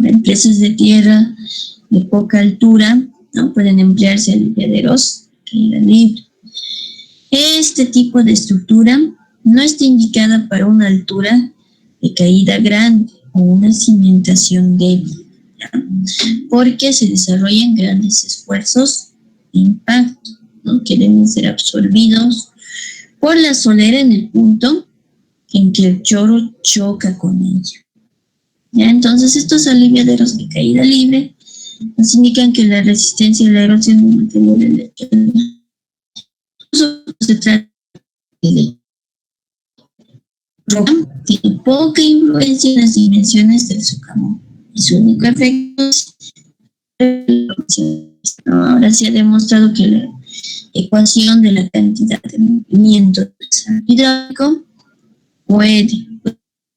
Speaker 1: En presas de tierra de poca altura, ¿no?, pueden emplearse aliviaderos de caída libre. Este tipo de estructura no está indicada para una altura de caída grande o una cimentación débil, ¿ya?, porque se desarrollan grandes esfuerzos de impacto, ¿no?, que deben ser absorbidos por la solera en el punto en que el chorro choca con ella. ¿Ya? Entonces, estos aliviaderos de caída libre nos indican que la resistencia a la erosión del material del lecho se trata de tiene poca influencia en las dimensiones del socavón y su único efecto es ahora se ha demostrado que la ecuación de la cantidad de movimiento del hidráulico puede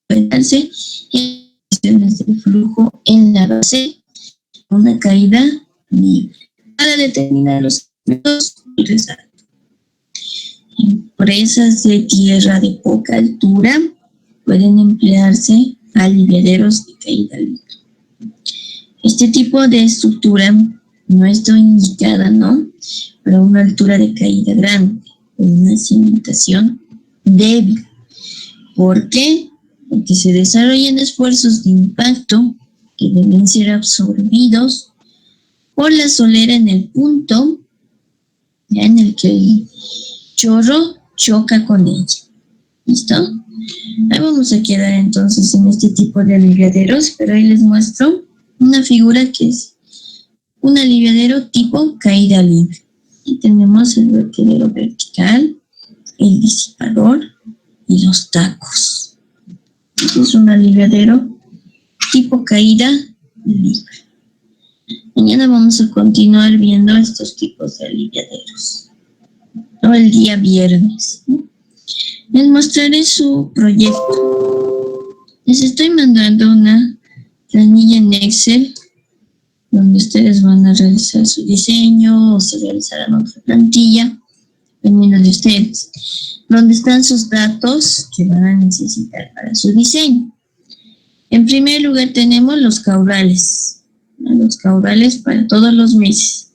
Speaker 1: darse en cuestiones de flujo en la base de una caída libre para determinar los efectos del resalto. En presas de tierra de poca altura pueden emplearse aliviaderos de caída libre. Este tipo de estructura no está indicada, ¿no?, para una altura de caída grande o una cimentación débil. ¿Por qué? Porque se desarrollan esfuerzos de impacto que deben ser absorbidos por la solera en el punto, ¿ya?, en el que el chorro choca con ella. ¿Listo? Ahí vamos a quedar entonces en este tipo de aliviaderos, pero ahí les muestro una figura que es un aliviadero tipo caída libre. Y tenemos el vertedero vertical, el disipador y los tacos. Este es un aliviadero tipo caída libre. Mañana vamos a continuar viendo estos tipos de aliviaderos. O el día viernes, ¿no? Les mostraré su proyecto. Les estoy mandando una planilla en Excel donde ustedes van a realizar su diseño o se realizarán otra plantilla, dependiendo de ustedes, donde están sus datos que van a necesitar para su diseño. En primer lugar tenemos los caudales, ¿no?, los caudales para todos los meses,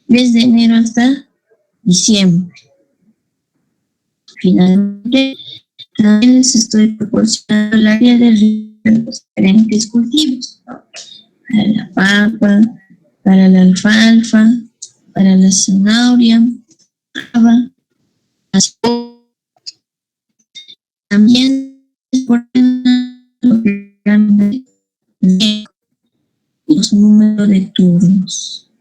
Speaker 1: desde enero hasta diciembre. Finalmente, también les estoy proporcionando el área de riego de los diferentes cultivos, ¿no?, para la papa, para la alfalfa, para la zanahoria, también de turnos.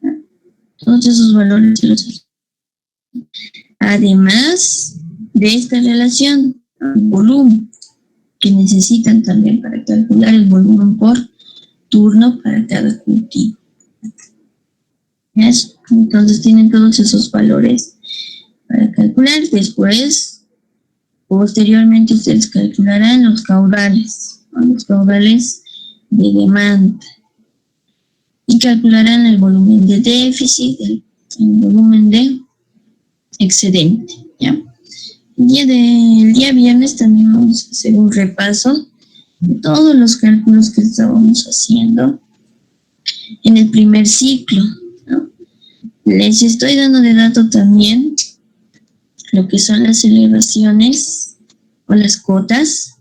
Speaker 1: Todos esos valores se los... Además de esta relación, el volumen que necesitan también para calcular el volumen por turno para cada cultivo. ¿Yes? Entonces tienen todos esos valores para calcular. Después, posteriormente, ustedes calcularán los caudales, ¿no? Los caudales de demanda. Y calcularán el volumen de déficit, el volumen de excedente. ¿Ya? El día viernes también vamos a hacer un repaso de todos los cálculos que estábamos haciendo en el primer ciclo, ¿no? Les estoy dando de dato también lo que son las elevaciones o las cotas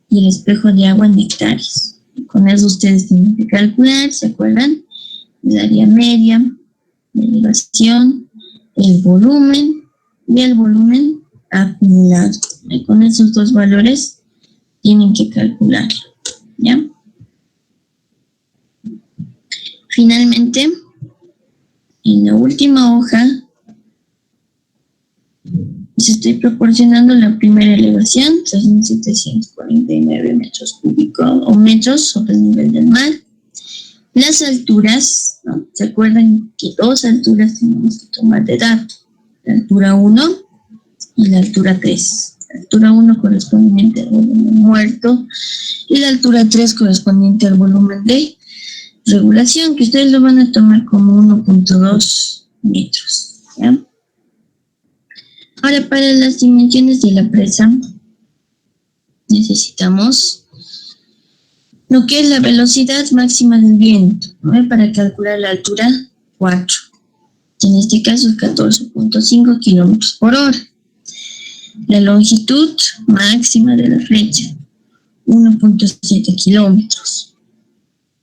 Speaker 1: y el espejo de agua en hectáreas. Con eso ustedes tienen que calcular, ¿se acuerdan? El área media, la elevación, el volumen y el volumen acumulado. Y con esos dos valores tienen que calcularlo, ¿ya? Finalmente, en la última hoja, les estoy proporcionando la primera elevación, 3.749 metros cúbicos o metros sobre el nivel del mar. Las alturas, ¿no? ¿Se acuerdan que dos alturas tenemos que tomar de dato? La altura 1 y la altura 3. La altura 1 correspondiente al volumen muerto y la altura 3 correspondiente al volumen de regulación, que ustedes lo van a tomar como 1.2 metros, ¿ya? Ahora, para las dimensiones de la presa, necesitamos lo que es la velocidad máxima del viento, ¿no? Para calcular la altura 4, que en este caso es 14.5 kilómetros por hora. La longitud máxima de la flecha, 1.7 kilómetros.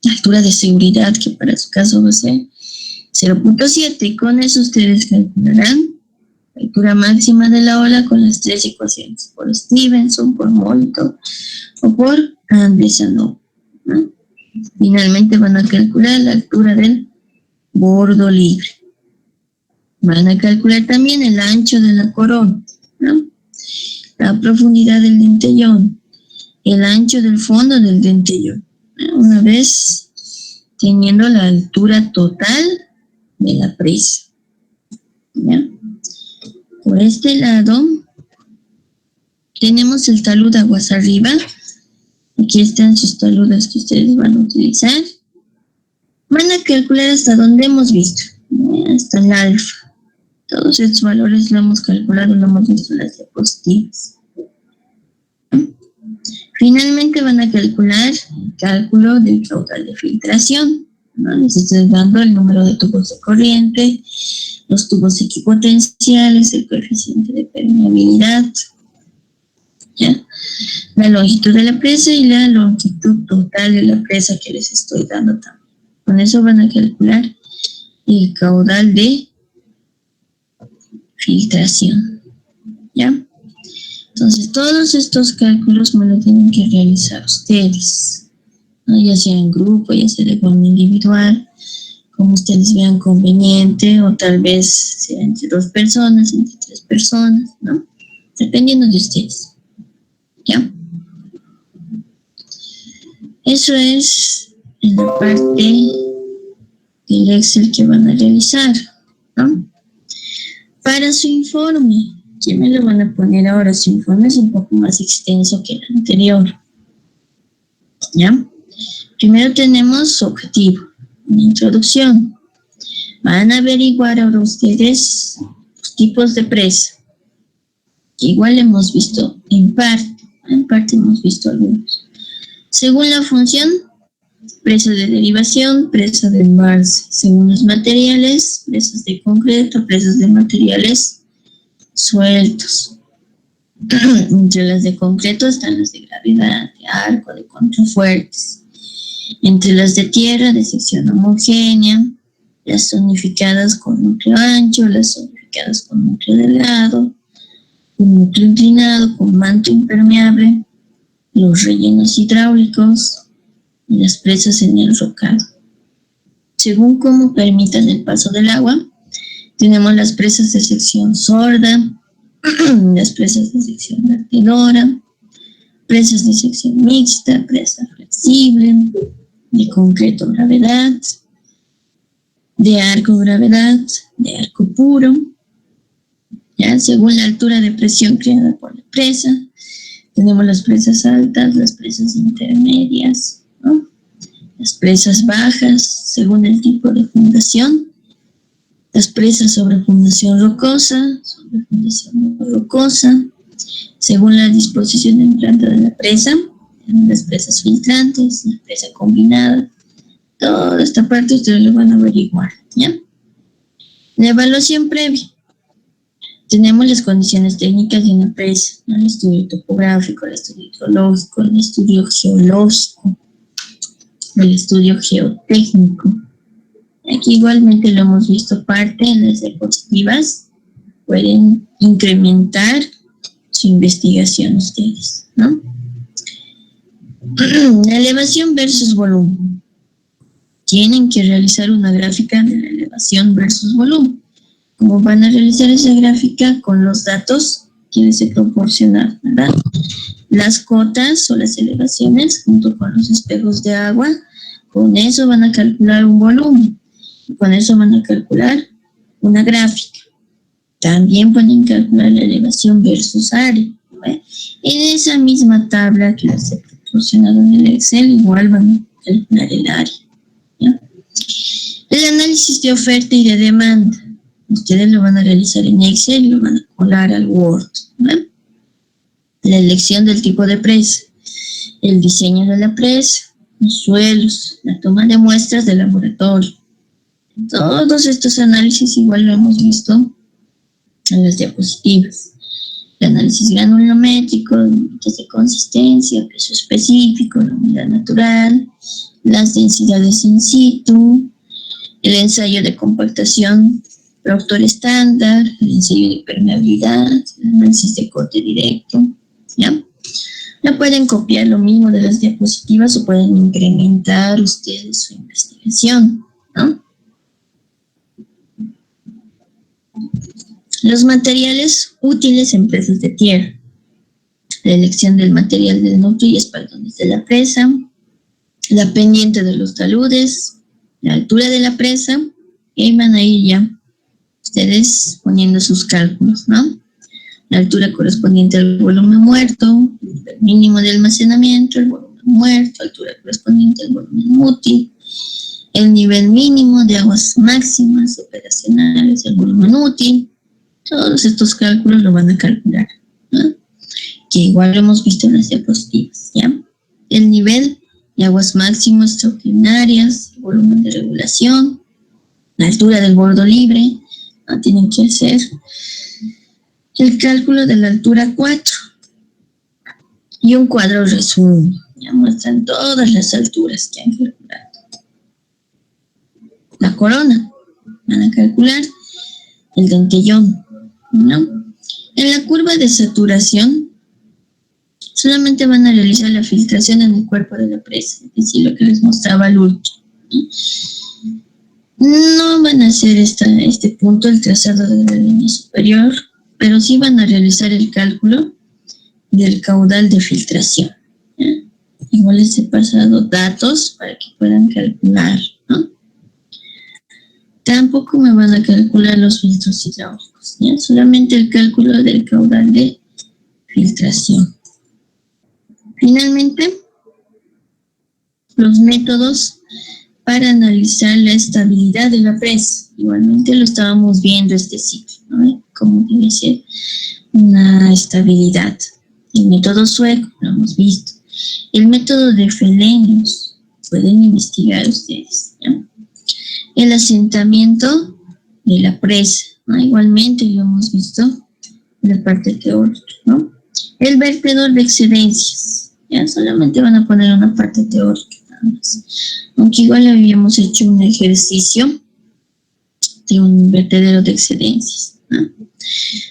Speaker 1: La altura de seguridad, que para su caso va a ser 0.7, y con eso ustedes calcularán la altura máxima de la ola con las tres ecuaciones, por Stevenson, por Molto o por Andresanov, ¿no? Finalmente van a calcular la altura del bordo libre. Van a calcular también el ancho de la corona, ¿no? La profundidad del dentellón, el ancho del fondo del dentellón, ¿no? Una vez teniendo la altura total de la presa, ¿ya? Por este lado tenemos el talud aguas arriba. Aquí están sus taludes que ustedes van a utilizar. Van a calcular hasta donde hemos visto, hasta el alfa. Todos estos valores lo hemos calculado, lo hemos visto en las diapositivas. Finalmente van a calcular el cálculo del caudal de filtración, ¿no? Les estoy dando el número de tubos de corriente, los tubos equipotenciales, el coeficiente de permeabilidad, ¿ya? La longitud de la presa y la longitud total de la presa que les estoy dando también. Con eso van a calcular el caudal de filtración, ¿ya? Entonces, todos estos cálculos me lo tienen que realizar ustedes, ¿no? Ya sea en grupo, ya sea de forma individual, como ustedes vean conveniente, o tal vez sea entre 2 personas, entre 3 personas, ¿no? Dependiendo de ustedes, ¿ya? Eso es en la parte del Excel que van a realizar, ¿no? Para su informe, ¿qué me lo van a poner ahora? Su informe es un poco más extenso que el anterior, ¿ya? Primero tenemos su objetivo, una introducción. Van a averiguar ahora ustedes los tipos de presa, que igual hemos visto en parte hemos visto algunos. Según la función, presa de derivación, presa de embalse. Según los materiales, presas de concreto, presas de materiales sueltos. Entre las de concreto están las de gravedad, de arco, de contrafuertes. Entre las de tierra, de sección homogénea, las zonificadas con núcleo ancho, las zonificadas con núcleo delgado, con núcleo inclinado, con manto impermeable, los rellenos hidráulicos y las presas en el rocado. según cómo permitan el paso del agua. Tenemos las presas de sección sorda, las presas de sección vertedora, presas de sección mixta, presa flexible, de concreto gravedad, de arco gravedad, de arco puro, ya según la altura de presión creada por la presa. Tenemos las presas altas, las presas intermedias, ¿no? Las presas bajas, según el tipo de fundación. Las presas sobre fundación rocosa, sobre fundación no rocosa, según la disposición en planta de la presa. Las presas filtrantes, la presa combinada. Toda esta parte ustedes lo van a averiguar, ¿ya? La evaluación previa. Tenemos las condiciones técnicas de una presa, ¿no? El estudio topográfico, el estudio hidrológico, el estudio geológico, el estudio geotécnico. Aquí igualmente lo hemos visto parte en las diapositivas. Pueden incrementar su investigación ustedes, ¿no? La elevación versus volumen. Tienen que realizar una gráfica de la elevación versus volumen. ¿Cómo van a realizar esa gráfica? Con los datos que les he proporcionado, ¿verdad? Las cotas o las elevaciones junto con los espejos de agua. Con eso van a calcular un volumen. Con eso van a calcular una gráfica. También pueden calcular la elevación versus área, ¿no? En esa misma tabla que les he proporcionado en el Excel, igual van a calcular el área, ¿ya? El análisis de oferta y de demanda. Ustedes lo van a realizar en Excel y lo van a colar al Word, ¿no? La elección del tipo de presa, el diseño de la presa, los suelos, la toma de muestras de laboratorio. Todos estos análisis igual lo hemos visto en las diapositivas. El análisis granulométrico, límites de consistencia, peso específico, la humedad natural, las densidades in situ, el ensayo de compactación Proctor estándar, el ensayo de permeabilidad, el análisis de corte directo, ¿ya? Ya pueden copiar lo mismo de las diapositivas o pueden incrementar ustedes su investigación, ¿no? Los materiales útiles en presas de tierra. La elección del material del núcleo y espaldones de la presa, la pendiente de los taludes, la altura de la presa, y ahí van a ir ya ustedes poniendo sus cálculos, ¿no? La altura correspondiente al volumen muerto, el mínimo de almacenamiento, el volumen muerto, altura correspondiente al volumen útil, el nivel mínimo de aguas máximas operacionales, el volumen útil. Todos estos cálculos lo van a calcular, ¿no? Que igual lo hemos visto en las diapositivas, ¿ya? El nivel de aguas máximas extraordinarias, el volumen de regulación, la altura del bordo libre, ¿no? Tienen que hacer el cálculo de la altura 4 y un cuadro resumen. Ya muestran todas las alturas que han calculado. La corona, van a calcular el dentellón, ¿no? En la curva de saturación solamente van a realizar la filtración en el cuerpo de la presa, es decir, lo que les mostraba al último, ¿no? No van a hacer este punto, el trazado de la línea superior, pero sí van a realizar el cálculo del caudal de filtración, ¿ya? Igual les he pasado datos para que puedan calcular, ¿no? Tampoco me van a calcular los filtros hidráulicos, ¿ya? Solamente el cálculo del caudal de filtración. Finalmente, los métodos para analizar la estabilidad de la presa. Igualmente lo estábamos viendo este ciclo, ¿no? Cómo debe ser una estabilidad. El método sueco, lo hemos visto. El método de Felenius, pueden investigar ustedes, ¿ya? El asentamiento de la presa, ¿no? Igualmente lo hemos visto en la parte teórica, ¿no? El vertedor de excedencias, ya solamente van a poner una parte teórica nada más. Aunque igual habíamos hecho un ejercicio de un vertedero de excedencias, ¿no?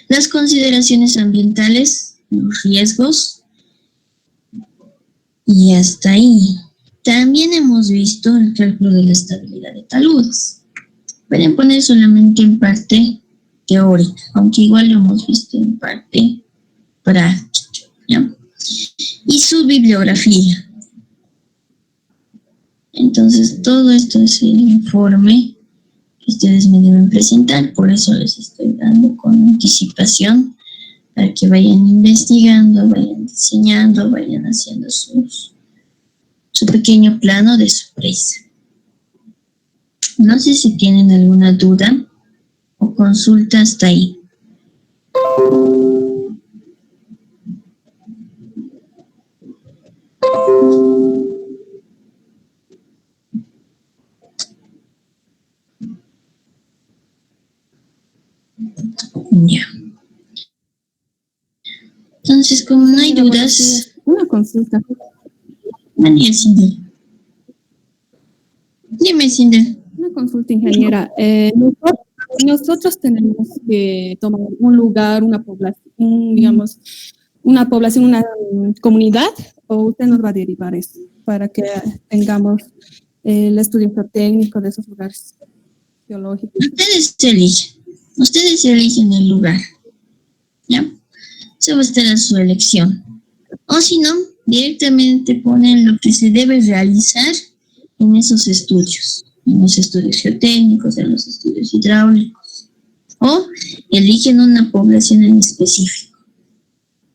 Speaker 1: Las consideraciones ambientales, los riesgos, y hasta ahí. también hemos visto el cálculo de la estabilidad de taludes. Pueden poner solamente en parte teórica, aunque igual lo hemos visto en parte práctica, ¿ya? Y su bibliografía. Entonces, todo esto es el informe que ustedes me deben presentar, por eso les estoy dando con anticipación para que vayan investigando, vayan diseñando, vayan haciendo su pequeño plano de sorpresa. No sé si tienen alguna duda o consulta hasta ahí. Ya. Entonces, como no hay dudas,
Speaker 9: Una consulta.
Speaker 1: María Cinder. Dime, Cinder.
Speaker 9: Una consulta, ingeniera. Nosotros tenemos que tomar un lugar, una población, digamos, una población, una comunidad, o usted nos va a derivar eso para que tengamos el estudio técnico de esos lugares geológicos.
Speaker 1: Ustedes eligen el lugar, ¿ya? Eso va a estar a su elección. O si no, directamente ponen lo que se debe realizar en esos estudios, en los estudios geotécnicos, en los estudios hidráulicos. O eligen una población en específico.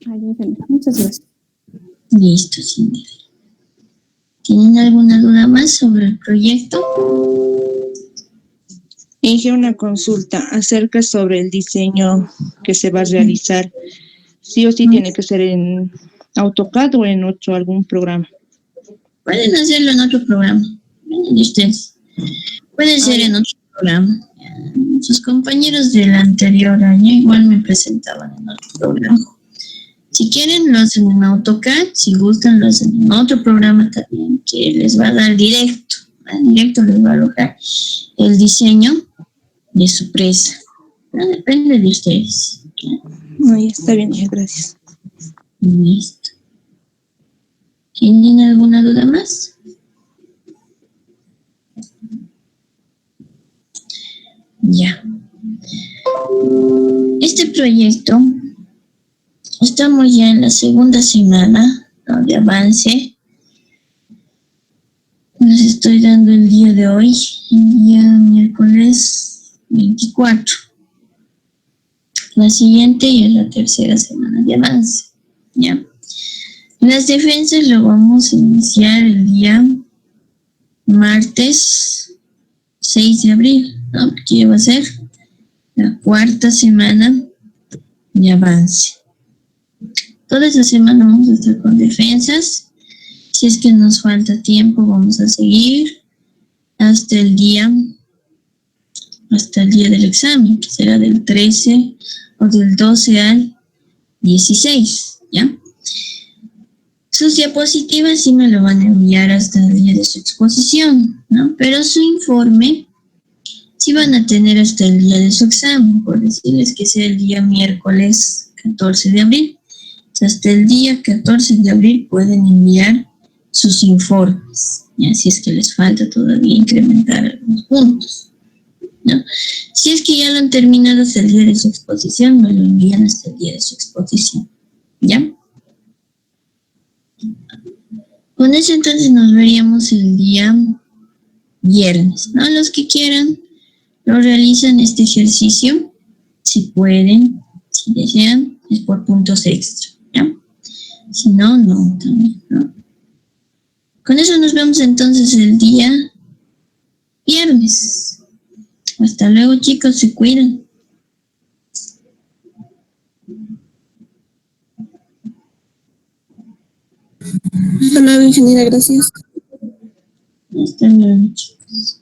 Speaker 9: Ay, ingeniera, muchas gracias.
Speaker 1: Listo, Cindy. ¿Tienen alguna duda más sobre el proyecto?
Speaker 5: Inge, una consulta acerca sobre el diseño que se va a realizar. Sí o sí tiene que ser en AutoCAD o en algún programa.
Speaker 1: Pueden hacerlo en otro programa. Miren ustedes. Puede ser en otro programa. Sus compañeros del anterior año igual me presentaban en otro programa. Si quieren, lo hacen en AutoCAD. Si gustan, lo hacen en otro programa también que les va a dar directo. Directo les va a alojar el diseño de su presa. No depende de ustedes.
Speaker 5: No, ya está bien, ya, gracias.
Speaker 1: Listo. ¿Tienen alguna duda más? Ya. Este proyecto, estamos ya en la segunda semana, ¿no?, de avance. Les estoy dando el día de hoy, el día miércoles 24. La siguiente ya es la tercera semana de avance, ¿ya? Las defensas lo vamos a iniciar el día martes 6 de abril, ¿no? Que va a ser la cuarta semana de avance. Toda esa semana vamos a estar con defensas. Si es que nos falta tiempo, vamos a seguir hasta el día del examen, que será del 13 o del 12 al 16, ¿ya? Sus diapositivas sí me lo van a enviar hasta el día de su exposición, ¿no? Pero su informe sí van a tener hasta el día de su examen, por decirles que sea el día miércoles 14 de abril. Hasta el día 14 de abril pueden enviar sus informes, ¿ya? Si es que les falta todavía incrementar algunos puntos, ¿no? Si es que ya lo han terminado hasta el día de su exposición, me lo envían hasta el día de su exposición, ¿ya? Con eso entonces nos veríamos el día viernes, ¿no? Los que quieran lo realizan este ejercicio, si pueden, si desean, es por puntos extra, ¿ya? Si no, no, también, ¿no? Con eso nos vemos entonces el día viernes. Hasta luego, chicos, se cuidan.
Speaker 7: Hasta luego, ingeniera, gracias.
Speaker 1: Hasta luego, chicos.